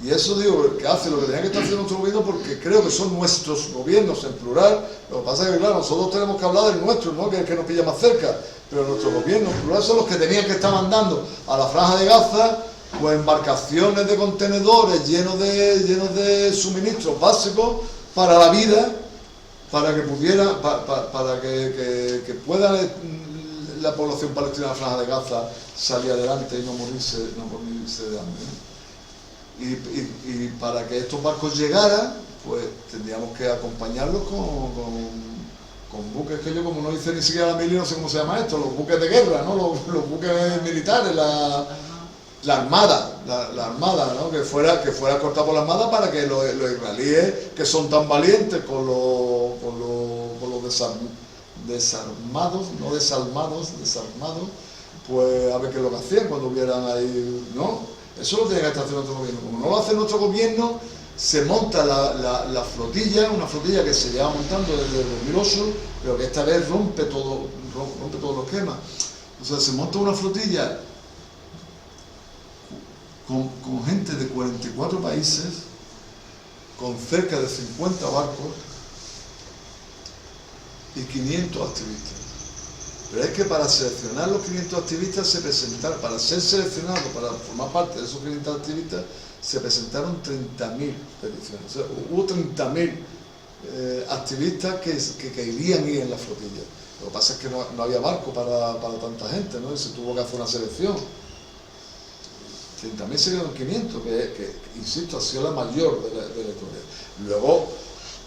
Y eso digo, que hace lo que tenía que estar haciendo nuestro gobierno, porque creo que son nuestros gobiernos en plural. Lo que pasa es que, claro, nosotros tenemos que hablar del nuestro, ¿no? Que es el que nos pilla más cerca. Pero nuestros gobiernos en plural son los que tenían que estar mandando a la Franja de Gaza pues embarcaciones de contenedores llenos de suministros básicos para la vida, para que pudiera, para que pueda la población palestina de la Franja de Gaza salir adelante y no morirse de hambre, ¿no? Y para que estos barcos llegaran, pues tendríamos que acompañarlos con buques que yo, como no hice ni siquiera la mili, no sé cómo se llama esto, los buques de guerra, ¿no? Los buques militares, la armada, ¿no? Que fuera cortada por la armada, para que los israelíes, que son tan valientes con los desarmados, pues a ver qué es lo que hacían cuando hubieran ahí, ¿no? Eso lo tiene que estar haciendo nuestro gobierno. Como no lo hace nuestro gobierno, se monta la flotilla, una flotilla que se lleva montando desde el 2008, pero que esta vez rompe todos los esquemas. O sea, se monta una flotilla con gente de 44 países, con cerca de 50 barcos y 500 activistas. Pero es que para seleccionar los 500 activistas para ser seleccionados, para formar parte de esos 500 activistas, se presentaron 30.000 peticiones. O sea, hubo 30.000 activistas que querían ir en la flotilla. Lo que pasa es que no había barco para tanta gente, ¿no? Y se tuvo que hacer una selección. 30.000 se quedaron 500, que insisto, ha sido la mayor de la historia. Luego,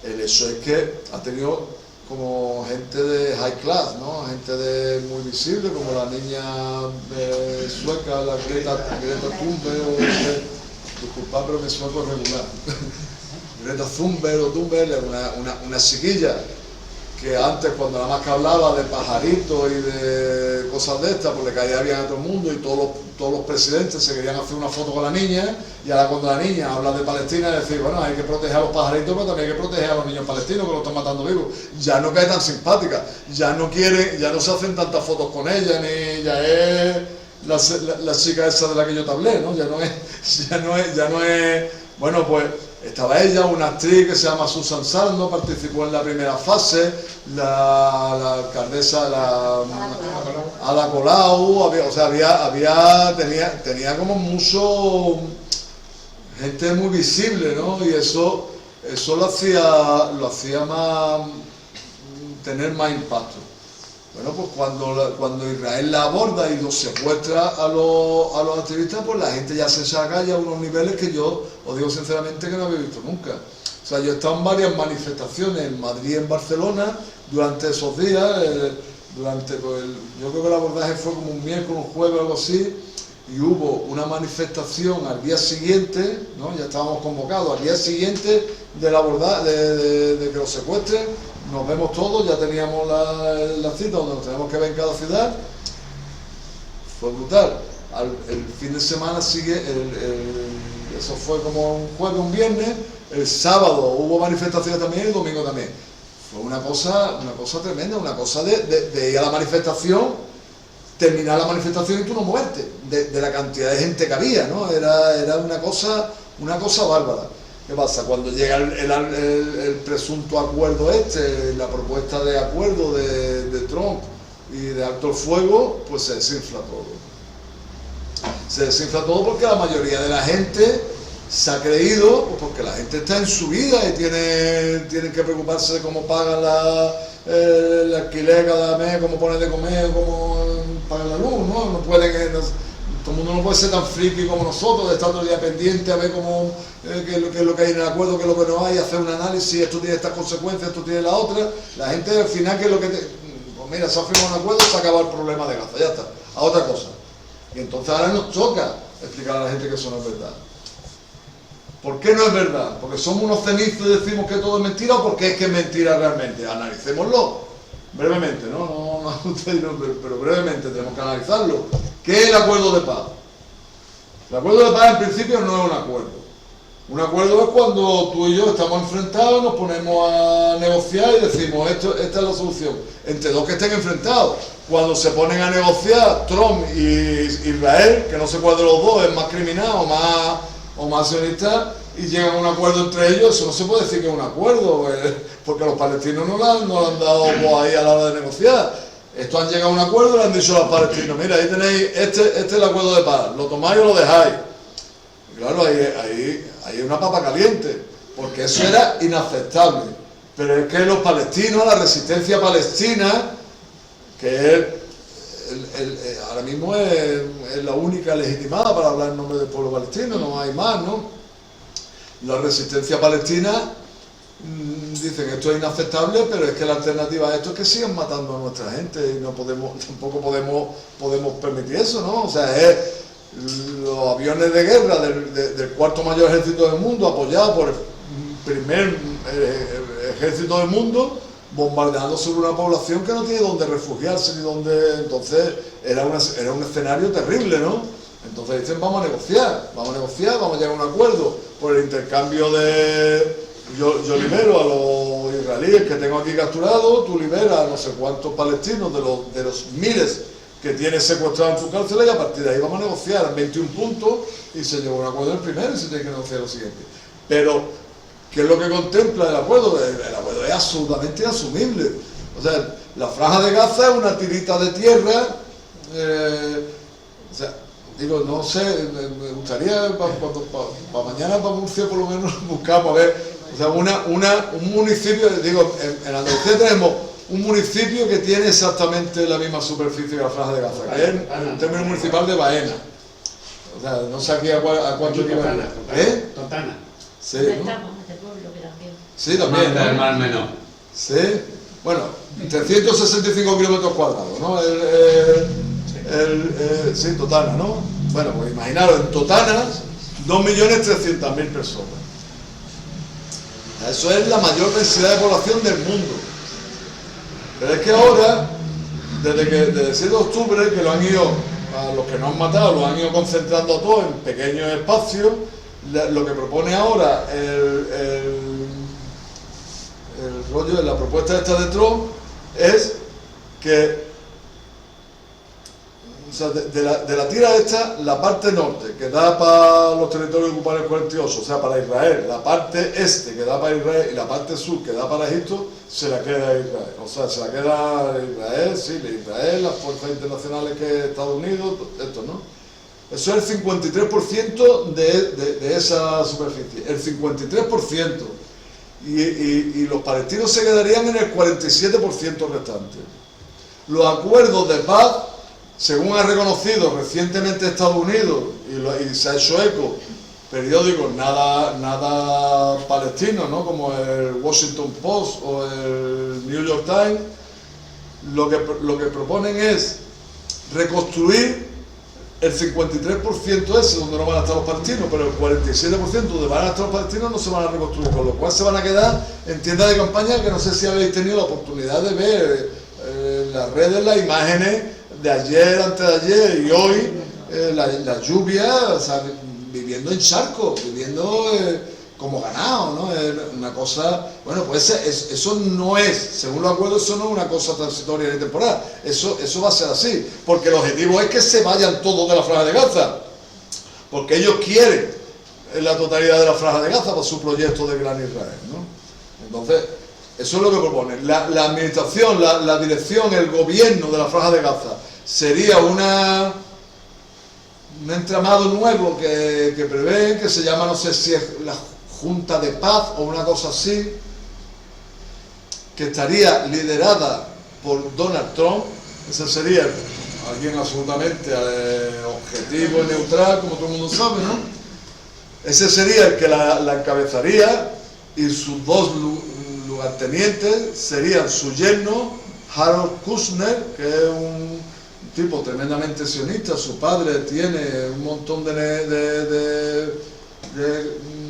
el hecho es que ha tenido como gente de high class, ¿no? Gente muy visible, como la niña sueca, la Greta Thunberg, disculpad, pero mi sueco es regular. Greta Thunberg, una chiquilla que antes, cuando nada más que hablaba de pajaritos y de cosas de estas, pues le caía bien a todo el mundo, y todos los presidentes se querían hacer una foto con la niña, y ahora cuando la niña habla de Palestina, es decir, bueno, hay que proteger a los pajaritos, pero también hay que proteger a los niños palestinos que los están matando vivos. Ya no cae tan simpática, ya no se hacen tantas fotos con ella, ni ya es la chica esa de la que yo te hablé, ¿no? Ya no es, bueno, pues estaba ella, una actriz que se llama Susan Sarandon, participó en la primera fase, la alcaldesa, Ada Colau, tenía como mucho gente muy visible, ¿no? Y eso lo hacía tener más impacto. Bueno, pues cuando Israel la aborda y los secuestra a los activistas, pues la gente ya se saca ya a unos niveles que yo os digo sinceramente que no había visto nunca. O sea, yo he estado en varias manifestaciones en Madrid y en Barcelona durante esos días, yo creo que el abordaje fue como un miércoles, un jueves o algo así, y hubo una manifestación al día siguiente, ¿no? Ya estábamos convocados al día siguiente del abordaje, de que los secuestren. Nos vemos todos, ya teníamos la cita donde nos tenemos que ver en cada ciudad. Fue brutal. El fin de semana sigue, eso fue como un jueves, un viernes. El sábado hubo manifestaciones también y el domingo también. Fue una cosa tremenda, una cosa de ir a la manifestación, terminar la manifestación y tú no moverte, de la cantidad de gente que había, ¿no? Era una cosa bárbara. ¿Qué pasa? Cuando llega el presunto acuerdo la propuesta de acuerdo de Trump y de alto el fuego, pues se desinfla todo. Se desinfla todo porque la mayoría de la gente se ha creído, pues porque la gente está en su vida y tienen que preocuparse de cómo pagan el alquiler cada mes, cómo ponen de comer, cómo pagan la luz, ¿no? No pueden todo el mundo no puede ser tan friki como nosotros, de estar todo el día pendiente a ver cómo, qué es lo que hay en el acuerdo, qué es lo que no hay, hacer un análisis, esto tiene estas consecuencias, esto tiene la otra. La gente al final, ¿qué es lo que pues mira, se ha firmado un acuerdo, se acaba el problema de Gaza, ya está, a otra cosa. Y entonces ahora nos toca explicar a la gente que eso no es verdad. ¿Por qué no es verdad? ¿Porque somos unos cenizos y decimos que todo es mentira o porque es que es mentira realmente? Analicémoslo brevemente, ¿no? Pero brevemente tenemos que analizarlo. ¿Qué es el acuerdo de paz? El acuerdo de paz en principio no es un acuerdo. Un acuerdo es cuando tú y yo estamos enfrentados, nos ponemos a negociar y decimos, esta es la solución. Entre dos que estén enfrentados. Cuando se ponen a negociar Trump y Israel, que no sé cuál de los dos es más criminal o más sionista, y llegan a un acuerdo entre ellos, eso no se puede decir que es un acuerdo, porque los palestinos no le han dado voz ahí a la hora de negociar. Estos han llegado a un acuerdo y le han dicho a los palestinos, mira, ahí tenéis, este es el acuerdo de paz, lo tomáis o lo dejáis. Y claro, ahí hay una papa caliente, porque eso era inaceptable. Pero es que los palestinos, la resistencia palestina, que es ahora mismo es la única legitimada para hablar en nombre del pueblo palestino, no hay más, ¿no? La resistencia palestina dicen esto es inaceptable, pero es que la alternativa a esto es que sigan matando a nuestra gente y tampoco podemos permitir eso, ¿no? O sea, los aviones de guerra del cuarto mayor ejército del mundo, apoyado por el primer ejército del mundo, bombardeando sobre una población que no tiene dónde refugiarse ni dónde. Entonces era un escenario terrible, ¿no? Entonces dicen vamos a negociar, vamos a llegar a un acuerdo por el intercambio de yo libero a los israelíes que tengo aquí capturados, tú liberas a no sé cuántos palestinos de los miles que tienes secuestrados en tu cárcel, y a partir de ahí vamos a negociar en 21 puntos y se llegó a un acuerdo el primero y se tiene que negociar lo siguiente. Pero ¿qué es lo que contempla el acuerdo? El acuerdo es absolutamente inasumible. O sea, la franja de Gaza es una tirita de tierra. O sea, digo, no sé, me gustaría para mañana, para Murcia, por lo menos buscamos a ver. O sea, un municipio, digo, en Andalucía tenemos un municipio que tiene exactamente la misma superficie que la franja de Gaza, que es el término municipal de Baena. O sea, no sé aquí a cuánto equivale. Totana. Sí, ¿no? Sí, Más también, del ¿no? Mar Menor. Sí, bueno, 365 kilómetros cuadrados, ¿no? Sí, Totana, ¿no? Bueno, pues imaginaros, en Totana, 2.300.000 personas. Eso es la mayor densidad de población del mundo. Pero es que ahora, desde el 7 de octubre, que lo han ido, a los que no han matado, lo han ido concentrando a todos en pequeños espacios, lo que propone ahora el rollo de la propuesta esta de Trump es que, o sea, de la tira esta, la parte norte, que da para los territorios ocupados en el 48, o sea, para Israel, la parte este, que da para Israel, y la parte sur, que da para Egipto, se la queda a Israel. O sea, se la queda a Israel, sí, Israel, las fuerzas internacionales que Estados Unidos, esto, ¿no? Eso es el 53% de esa superficie, el 53%. Y los palestinos se quedarían en el 47% restante. Los acuerdos de paz, según ha reconocido recientemente Estados Unidos, y se ha hecho eco, periódicos nada palestinos, ¿no? Como el Washington Post o el New York Times, lo que proponen es reconstruir el 53% ese donde no van a estar los palestinos, pero el 47% donde van a estar los palestinos no se van a reconstruir, con lo cual se van a quedar en tiendas de campaña, que no sé si habéis tenido la oportunidad de ver en las redes las imágenes de ayer, antes de ayer y hoy, la lluvia, o sea, viviendo en charcos, viviendo como ganado, ¿no? Es una cosa, bueno, pues eso no es, según los acuerdos, eso no es una cosa transitoria ni temporal, eso va a ser así, porque el objetivo es que se vayan todos de la franja de Gaza, porque ellos quieren la totalidad de la franja de Gaza para su proyecto de Gran Israel, ¿no? Entonces, eso es lo que proponen. La administración, la dirección, el gobierno de la franja de Gaza sería un entramado nuevo que prevén, que se llama, no sé si es la Junta de Paz o una cosa así, que estaría liderada por Donald Trump. Ese sería alguien absolutamente objetivo y neutral, como todo el mundo sabe, ¿no? Ese sería el que la encabezaría, y sus dos lugartenientes serían su yerno, Harold Kushner, que es un tipo tremendamente sionista. Su padre tiene un montón de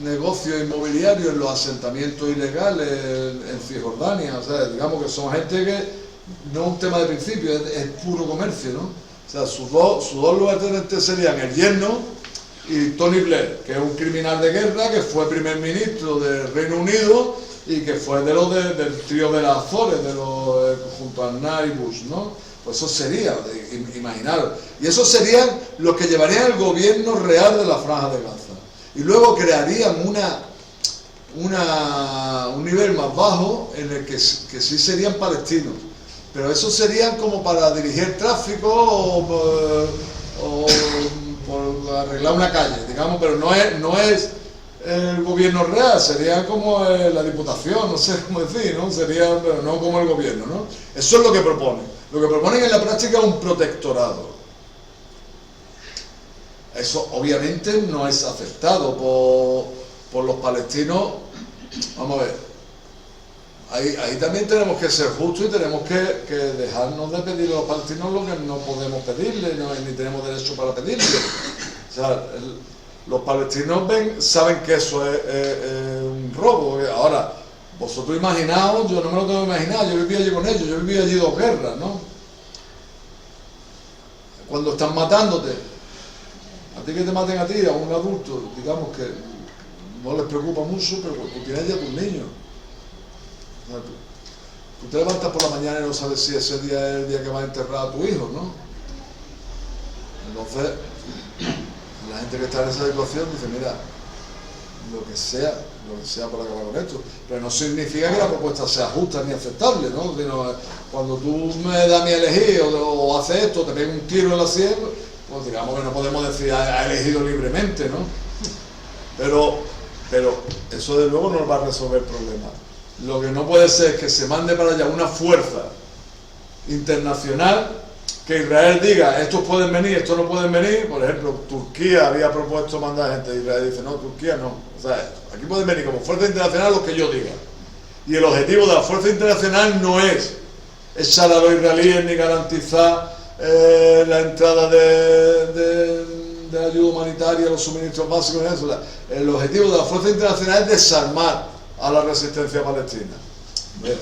negocios inmobiliarios en los asentamientos ilegales en Cisjordania. O sea, digamos que son gente que no es un tema de principio, es puro comercio, ¿no? O sea, sus dos lugartenientes serían el yerno y Tony Blair, que es un criminal de guerra, que fue primer ministro del Reino Unido y que fue del trío de las Azores, junto a Aznar y Bush, ¿no? Pues eso sería, imaginaros. Y esos serían los que llevarían el gobierno real de la Franja de Gaza. Y luego crearían un nivel más bajo en el que sí serían palestinos. Pero esos serían como para dirigir tráfico o por arreglar una calle, digamos, pero no es el gobierno real, sería como la diputación, no sé cómo decir, ¿no? Sería, pero no como el gobierno, ¿no? Eso es lo que proponen. Lo que proponen en la práctica es un protectorado. Eso obviamente no es aceptado por los palestinos. Vamos a ver, ahí también tenemos que ser justos y tenemos que dejarnos de pedirle a los palestinos lo que no podemos pedirle, ni tenemos derecho para pedirle. O sea, los palestinos saben que eso es un robo. Ahora, vosotros imaginaos, yo no me lo tengo que imaginar, yo viví allí con ellos, yo viví allí 2 guerras, ¿no? Cuando están matándote, a ti que te maten a ti, a un adulto, digamos que no les preocupa mucho, pero tú tienes ya tus niños. O sea, tú te levantas por la mañana y no sabes si ese día es el día que vas a enterrar a tu hijo, ¿no? Entonces, la gente que está en esa situación dice, mira, lo que sea para acabar con esto, pero no significa que la propuesta sea justa ni aceptable, ¿no? Sino, cuando tú me das mi elegir o haces esto, te pego un tiro en la sien, pues digamos que no podemos decir ha elegido libremente, ¿no? Pero eso de luego no va a resolver el problema. Lo que no puede ser es que se mande para allá una fuerza internacional, que Israel diga, estos pueden venir, estos no pueden venir. Por ejemplo, Turquía había propuesto mandar gente, Israel dice, no, Turquía no. O sea, aquí pueden venir como fuerza internacional los que yo diga. Y el objetivo de la fuerza internacional no es echar a los israelíes ni garantizar la entrada de ayuda humanitaria, los suministros básicos, y eso. El objetivo de la fuerza internacional es desarmar a la resistencia palestina. Bien.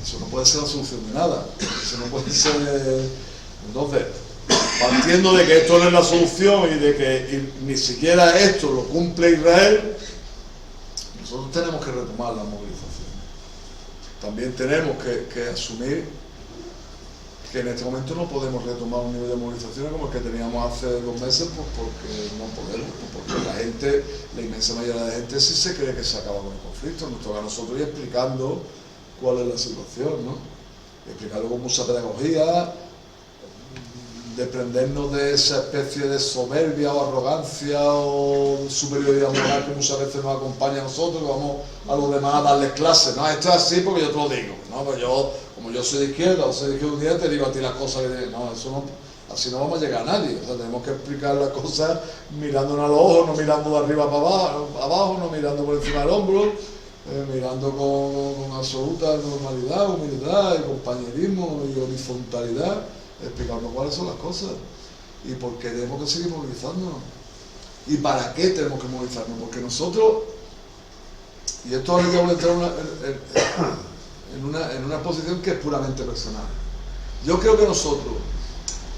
Eso no puede ser la solución de nada. Eso no puede ser. Entonces, partiendo de que esto no es la solución y de que ni siquiera esto lo cumple Israel, nosotros tenemos que retomar la movilización. También tenemos que asumir que en este momento no podemos retomar un nivel de movilización como el que teníamos hace 2 meses, pues porque no podemos, porque la inmensa mayoría de la gente sí se cree que se acaba con el conflicto. Nos toca a nosotros ir explicando cuál es la situación, ¿no? Explicarlo con mucha pedagogía, desprendernos de esa especie de soberbia o arrogancia o superioridad moral que muchas veces nos acompaña a nosotros, que vamos a los demás a darles clases. No, esto es así porque yo te lo digo, ¿no? Pues como yo soy de izquierda o soy de izquierda un día, te digo a ti las cosas que no, eso no, así no vamos a llegar a nadie. O sea, tenemos que explicar las cosas mirándonos a los ojos, no mirando de arriba para abajo, no mirando por encima del hombro, mirando con absoluta normalidad, humildad y compañerismo y horizontalidad, explicando cuáles son las cosas y por qué tenemos que seguir movilizándonos y para qué tenemos que movilizarnos, porque nosotros, y esto ahora ya voy a entrar en una posición que es puramente personal. Yo creo que nosotros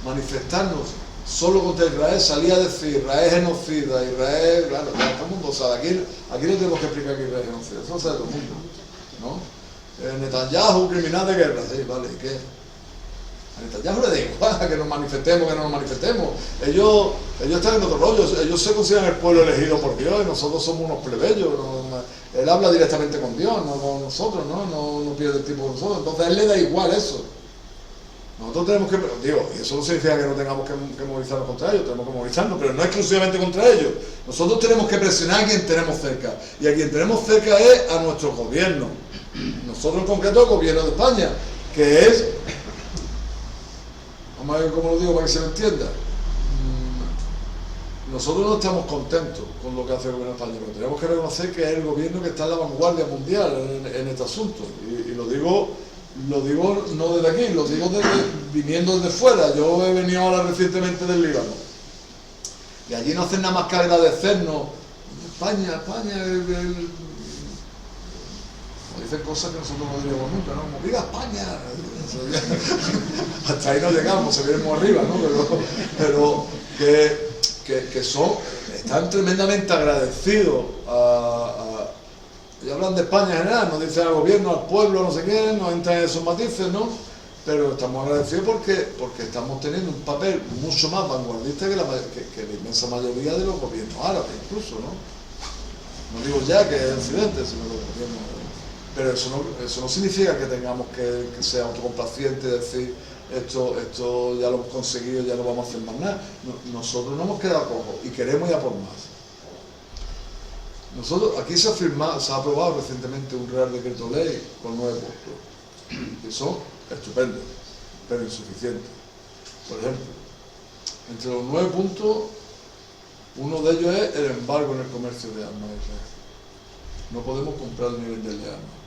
manifestarnos solo contra Israel, salir a decir Israel es genocida, Israel, claro, todo el mundo sabe, aquí no tenemos que explicar que Israel es genocida, eso lo sabe todo el mundo, ¿no? Netanyahu, criminal de guerra, sí, vale, ¿y qué? A Netanyahu le da igual que nos manifestemos, que no nos manifestemos. Ellos están en otro rollo, ellos se consideran el pueblo elegido por Dios y nosotros somos unos plebeyos. Él habla directamente con Dios, no con nosotros, no pierde el tiempo con nosotros. Entonces a él le da igual eso. Nosotros tenemos que, y eso no significa que no tengamos que movilizarnos contra ellos, tenemos que movilizarnos, pero no exclusivamente contra ellos. Nosotros tenemos que presionar a quien tenemos cerca, y a quien tenemos cerca es a nuestro gobierno. Nosotros en concreto el gobierno de España, que es, ¿cómo lo digo para que se me entienda? Nosotros no estamos contentos con lo que hace el gobierno español, pero tenemos que reconocer que es el gobierno que está en la vanguardia mundial en este asunto. Y lo digo no desde aquí, lo digo viniendo desde fuera. Yo he venido ahora recientemente del Líbano. Y allí no hacen nada más que agradecernos. España, dicen cosas que nosotros no diríamos nunca, ¿no? Como, ¡viva España! Hasta ahí no llegamos, se viene muy arriba, ¿no? Pero están tremendamente agradecidos y hablan de España en general, nos dicen al gobierno, al pueblo, no sé qué, nos entran en esos matices, ¿no? Pero estamos agradecidos porque estamos teniendo un papel mucho más vanguardista que la inmensa mayoría de los gobiernos árabes, incluso, ¿no? No digo ya que es Occidente, sino los gobiernos árabes. Pero eso no significa que tengamos que ser autocomplacientes, decir esto ya lo hemos conseguido, ya no vamos a hacer más nada. Nosotros no hemos quedado cojos y queremos ir a por más. Nosotros, aquí se ha aprobado recientemente un Real Decreto Ley con 9 puntos, que son estupendos, pero insuficientes. Por ejemplo, entre los 9 puntos, uno de ellos es el embargo en el comercio de armas a Israel. No podemos comprar ni venderle armas.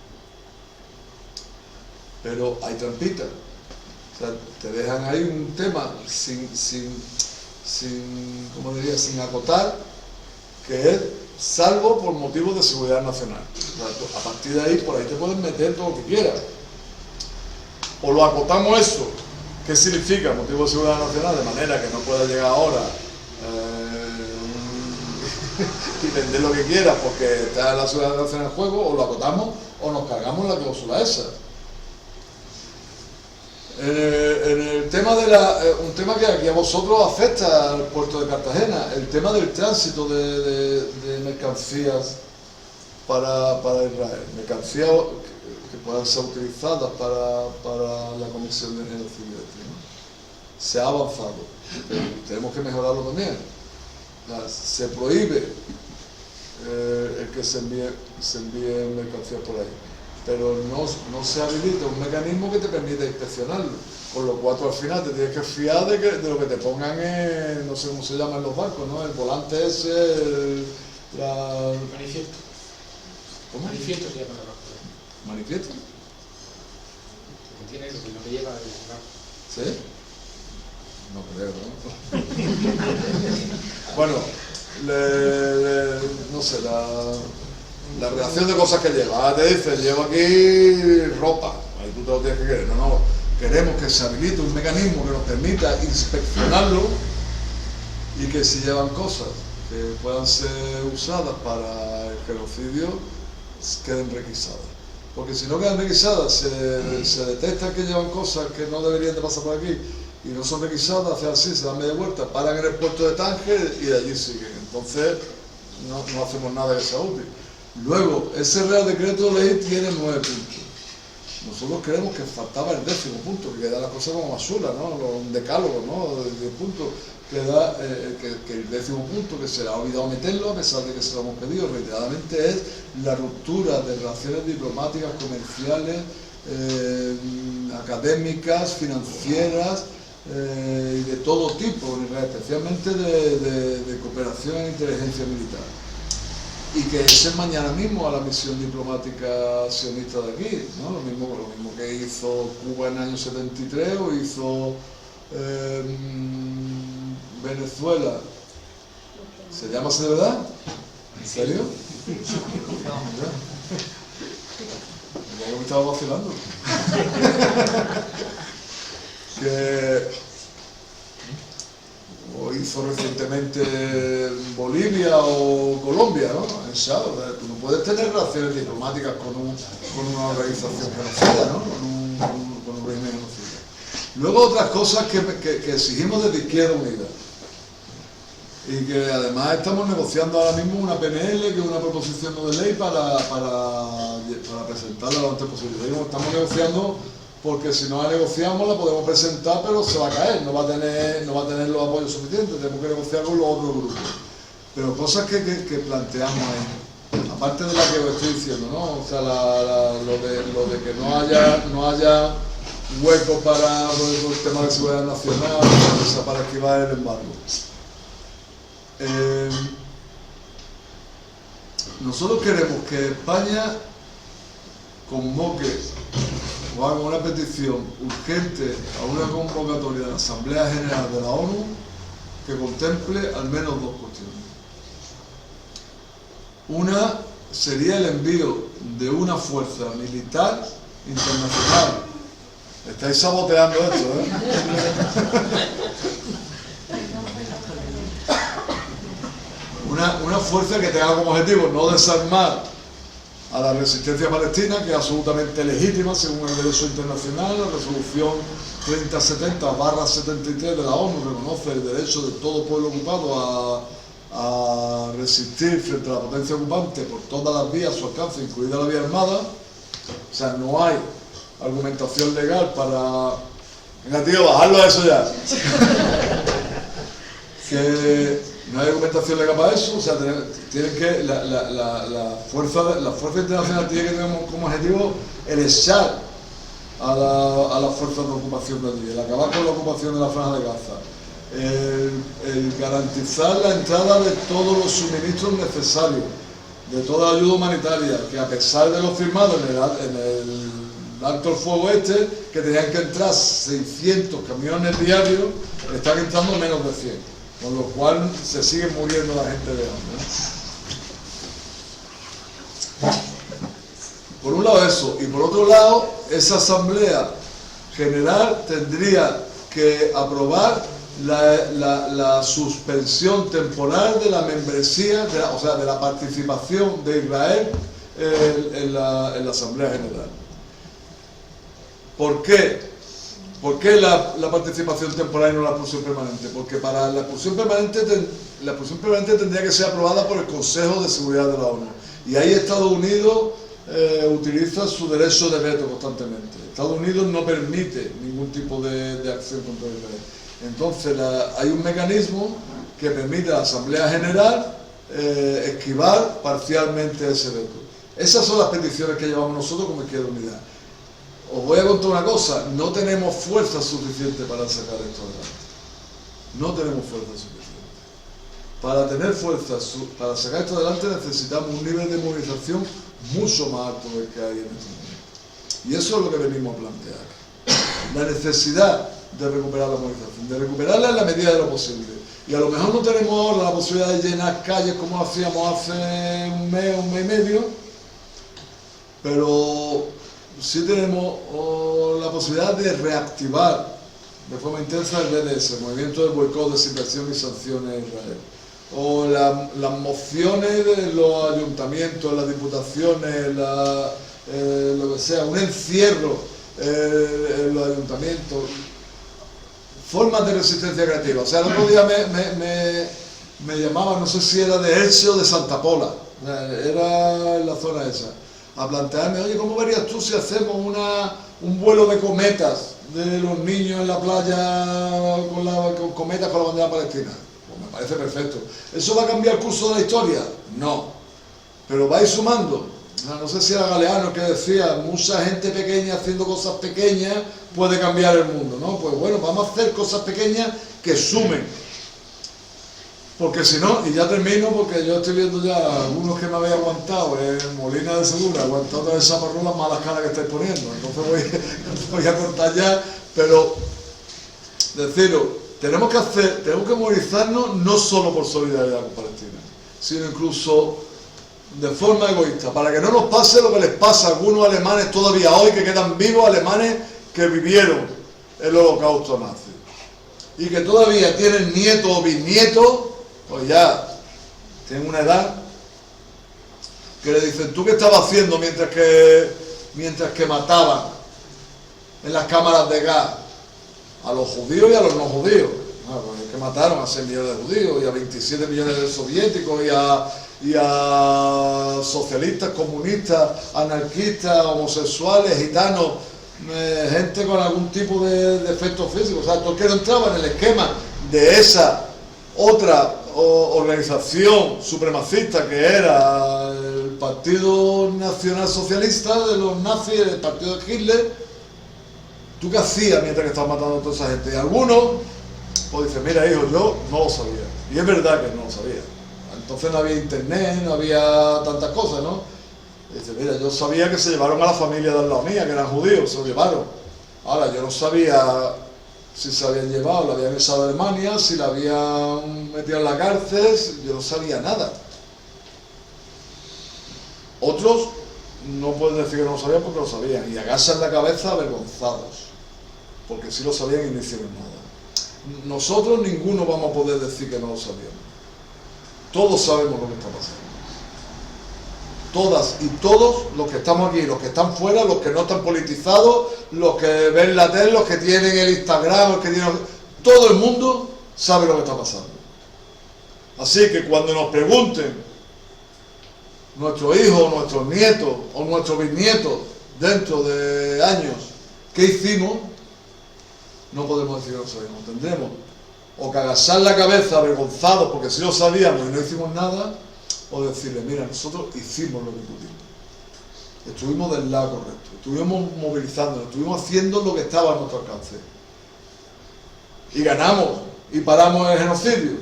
Pero hay trampitas. O sea, te dejan ahí un tema sin acotar, que es salvo por motivos de seguridad nacional. O sea, a partir de ahí, por ahí te pueden meter todo lo que quieras. O lo acotamos eso, ¿qué significa motivo de seguridad nacional? De manera que no pueda llegar ahora y vender lo que quiera porque está la seguridad nacional en juego, o lo acotamos o nos cargamos la cláusula esa. En el tema un tema que aquí a vosotros afecta al puerto de Cartagena, el tema del tránsito de mercancías para Israel, mercancías que puedan ser utilizadas para la Comisión de Genocidio, ¿no? Se ha avanzado, pero tenemos que mejorarlo también. Se prohíbe el que se envíen mercancías por ahí, pero no se habilita un mecanismo que te permita inspeccionarlo, con lo cual tú al final te tienes que fiar de lo que te pongan en, no sé cómo se llaman los barcos, ¿no? El volante ese, manifiesto. ¿Cómo? Manifiesto se llama el barco. ¿Manifiesto? Que tiene lo que no te lleva el barco. ¿Sí? No creo, ¿no? Bueno, no sé, la relación de cosas que lleva. Te dice, llevo aquí ropa, ahí tú te lo tienes que querer. No, queremos que se habilite un mecanismo que nos permita inspeccionarlo y que si llevan cosas que puedan ser usadas para el genocidio, queden requisadas. Porque si no quedan requisadas, se detecta que llevan cosas que no deberían de pasar por aquí y no son requisadas, hacen así, se dan media vuelta, paran en el puerto de Tánger y de allí siguen. Entonces no hacemos nada que sea útil. Luego, ese Real Decreto Ley tiene 9 puntos. Nosotros creemos que faltaba el 10º punto, que queda la cosa como más sola, ¿no? Un decálogo, ¿no? De 10 puntos. Queda que el 10º punto, que se le ha olvidado meterlo, a pesar de que se lo hemos pedido reiteradamente, es la ruptura de relaciones diplomáticas, comerciales, académicas, financieras, y de todo tipo, especialmente de cooperación en inteligencia militar. Y que ese mañana mismo a la misión diplomática sionista de aquí, ¿no? Lo mismo que hizo Cuba en el año 73 o hizo Venezuela. ¿Se llama así de verdad? ¿En serio? Yo me estaba vacilando. O hizo recientemente Bolivia o Colombia, ¿no? Tú no puedes tener relaciones diplomáticas con una organización genocida, ¿no? Con un régimen genocida. Luego otras cosas que exigimos desde Izquierda Unida y que además estamos negociando ahora mismo una PNL, que es una proposición no de ley para presentarla lo antes posible. Estamos negociando porque si no la negociamos la podemos presentar, pero se va a caer, no va a tener los apoyos suficientes, tenemos que negociar con los otros grupos. Pero cosas que planteamos ahí, aparte de la que os estoy diciendo, ¿no? O sea, lo de que no haya hueco para el tema de seguridad nacional, o sea, para esquivar el embargo. Nosotros queremos que España convoque o haga una petición urgente a una convocatoria de la Asamblea General de la ONU que contemple al menos dos cuestiones. Una sería el envío de una fuerza militar internacional. Estáis saboteando esto, ¿eh? Una fuerza que tenga como objetivo no desarmar a la resistencia palestina, que es absolutamente legítima según el derecho internacional. La resolución 3070/73 de la ONU reconoce el derecho de todo pueblo ocupado a resistir frente a la potencia ocupante por todas las vías a su alcance, incluida la vía armada. O sea, no hay argumentación legal para... Venga, tío, bajarlo a eso ya. Que no hay argumentación legal para eso. O sea, tienen que la fuerza internacional tiene que tener como objetivo el echar a las fuerzas de ocupación de allí, el acabar con la ocupación de la Franja de Gaza, el garantizar la entrada de todos los suministros necesarios, de toda la ayuda humanitaria, que a pesar de lo firmado en el alto el fuego que tenían que entrar 600 camiones diarios, están entrando menos de 100, con lo cual se sigue muriendo la gente de hambre. Por un lado eso, y por otro lado, esa Asamblea General tendría que aprobar la suspensión temporal de la membresía, o sea, de la participación de Israel en la Asamblea General. ¿Por qué? ¿Por qué la participación temporal y no la expulsión permanente? Porque para la expulsión permanente tendría que ser aprobada por el Consejo de Seguridad de la ONU. Y ahí Estados Unidos utiliza su derecho de veto constantemente. Estados Unidos no permite ningún tipo de acción contra Israel. Entonces hay un mecanismo que permite a la Asamblea General esquivar parcialmente ese veto. Esas son las peticiones que llevamos nosotros como Izquierda Unida. Os voy a contar una cosa, no tenemos fuerza suficiente para sacar esto adelante. No tenemos fuerza suficiente. Para tener fuerza para sacar esto adelante necesitamos un nivel de movilización mucho más alto del que hay en este momento. Y eso es lo que venimos a plantear. La necesidad de recuperar la movilización, de recuperarla en la medida de lo posible. Y a lo mejor no tenemos ahora la posibilidad de llenar calles como hacíamos hace un mes y medio, pero sí tenemos la posibilidad de reactivar de forma intensa el BDS, el movimiento de boicot, desinversión y sanciones en Israel. O las mociones de los ayuntamientos, las diputaciones, lo que sea, un encierro en los ayuntamientos, formas de resistencia creativa. O sea, el otro día me llamaban, no sé si era de Elche o de Santa Pola, era en la zona esa, a plantearme, oye, ¿cómo verías tú si hacemos un vuelo de cometas de los niños en la playa con cometas con la bandera palestina? Pues me parece perfecto. ¿Eso va a cambiar el curso de la historia? No. Pero vais sumando. No sé si era Galeano que decía, mucha gente pequeña haciendo cosas pequeñas puede cambiar el mundo, ¿no? Pues bueno, vamos a hacer cosas pequeñas que sumen. Porque si no, y ya termino, porque yo estoy viendo ya algunos que me habéis aguantado en Molina de Segura, aguantando esa por las malas caras que estáis poniendo. Entonces voy a cortar ya, pero deciros, tenemos que movilizarnos no solo por solidaridad con Palestina, sino incluso de forma egoísta, para que no nos pase lo que les pasa a algunos alemanes todavía hoy, que quedan vivos, alemanes que vivieron el holocausto nazi y que todavía tienen nietos o bisnietos, pues ya tienen una edad, que le dicen, ¿tú qué estabas haciendo mientras que mataban en las cámaras de gas a los judíos y a los no judíos? Pues es que mataron a 6 millones de judíos y a 27 millones de soviéticos y a socialistas, comunistas, anarquistas, homosexuales, gitanos, gente con algún tipo de defecto físico. O sea, todo el que no entraba en el esquema de esa otra organización supremacista que era el Partido Nacional Socialista de los nazis, el partido de Hitler, ¿tú qué hacías mientras que estabas matando a toda esa gente? Y algunos, pues dicen, mira hijo, yo no lo sabía. Y es verdad que no lo sabía. Entonces no había internet, no había tantas cosas, ¿no? Y dice, mira, yo sabía que se llevaron a la familia de al lado mía, que eran judíos, se lo llevaron. Ahora, yo no sabía si se habían llevado, la habían echado a Alemania, si la habían metido en la cárcel, yo no sabía nada. Otros no pueden decir que no lo sabían porque lo sabían, y agachan la cabeza avergonzados, porque sí lo sabían y no hicieron nada. Nosotros ninguno vamos a poder decir que no lo sabíamos. Todos sabemos lo que está pasando. Todas y todos los que estamos aquí, los que están fuera, los que no están politizados, los que ven la tele, los que tienen el Instagram, los que tienen... Todo el mundo sabe lo que está pasando. Así que cuando nos pregunten nuestros hijos, nuestros nietos o nuestros bisnietos dentro de años qué hicimos, no podemos decir que no sabemos. Tendremos o que agachar la cabeza avergonzados porque sí lo sabíamos y no hicimos nada, o decirle, mira, nosotros hicimos lo que pudimos. Estuvimos del lado correcto, estuvimos movilizándonos, estuvimos haciendo lo que estaba a nuestro alcance. Y ganamos y paramos el genocidio.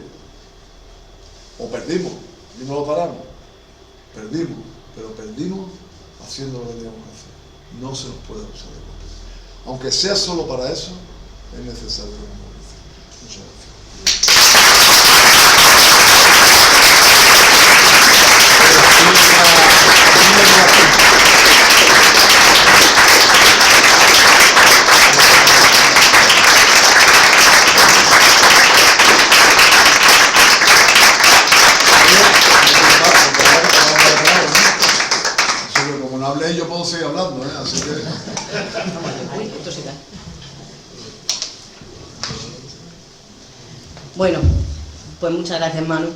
O perdimos y no lo paramos. Perdimos, pero perdimos haciendo lo que teníamos que hacer. No se nos puede acusar de golpe. Aunque sea solo para eso, es necesario que nos movilicemos. Muchas gracias. Como no hablé, yo puedo seguir hablando, así que... Uy, esto se cae. Bueno, pues muchas gracias, Manu,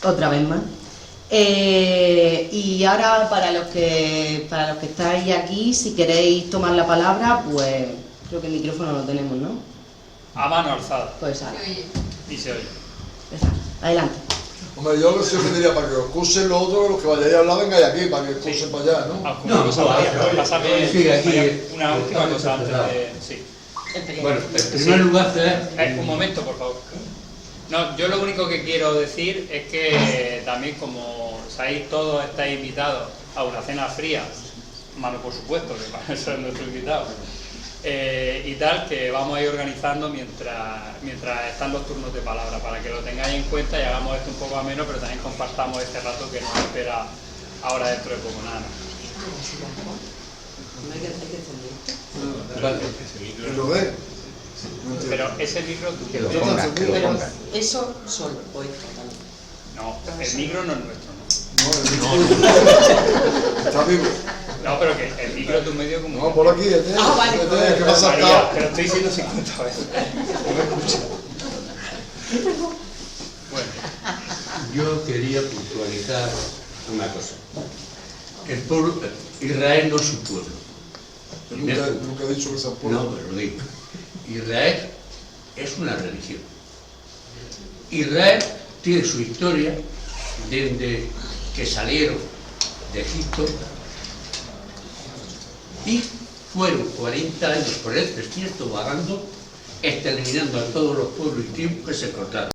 otra vez más. Y ahora para los que estáis aquí, si queréis tomar la palabra, pues creo que el micrófono lo tenemos, ¿no? A mano alzada. Pues ahora. Y se oye. Adelante. Hombre, yo lo que siempre diría, para que os excusen los otros, los que vayáis a hablar, vengáis aquí, para que excusen para allá, ¿no? Una cosa, María, pásame sí, aquí, una última cosa antes de... Sí. Bueno, en primer lugar, Un momento, por favor. No, yo lo único que quiero decir es que también, como sabéis, todos estáis invitados a una cena fría, Manu por supuesto, que para eso es nuestro invitado, y tal, que vamos a ir organizando mientras están los turnos de palabra, para que lo tengáis en cuenta y hagamos esto un poco ameno, pero también compartamos este rato que nos espera ahora dentro de poco nada. ¿Y lo ves? Pero ese micro tú que lo pongas, que lo pongas. Eso solo, hoy. No, el micro no es nuestro, ¿no? No, está vivo. No, pero que el micro es de un medio como... No, por aquí, vale. ¿qué pasa María, acá? te lo estoy diciendo 50 veces. No me escuchas. Bueno, Yo quería puntualizar una cosa. El pueblo, Israel no es un pueblo. Yo nunca he dicho que sea un pueblo. No, pero lo digo. Israel es una religión. Israel tiene su historia desde que salieron de Egipto y fueron 40 años por el desierto vagando, exterminando a todos los pueblos y tribus que se cortaron.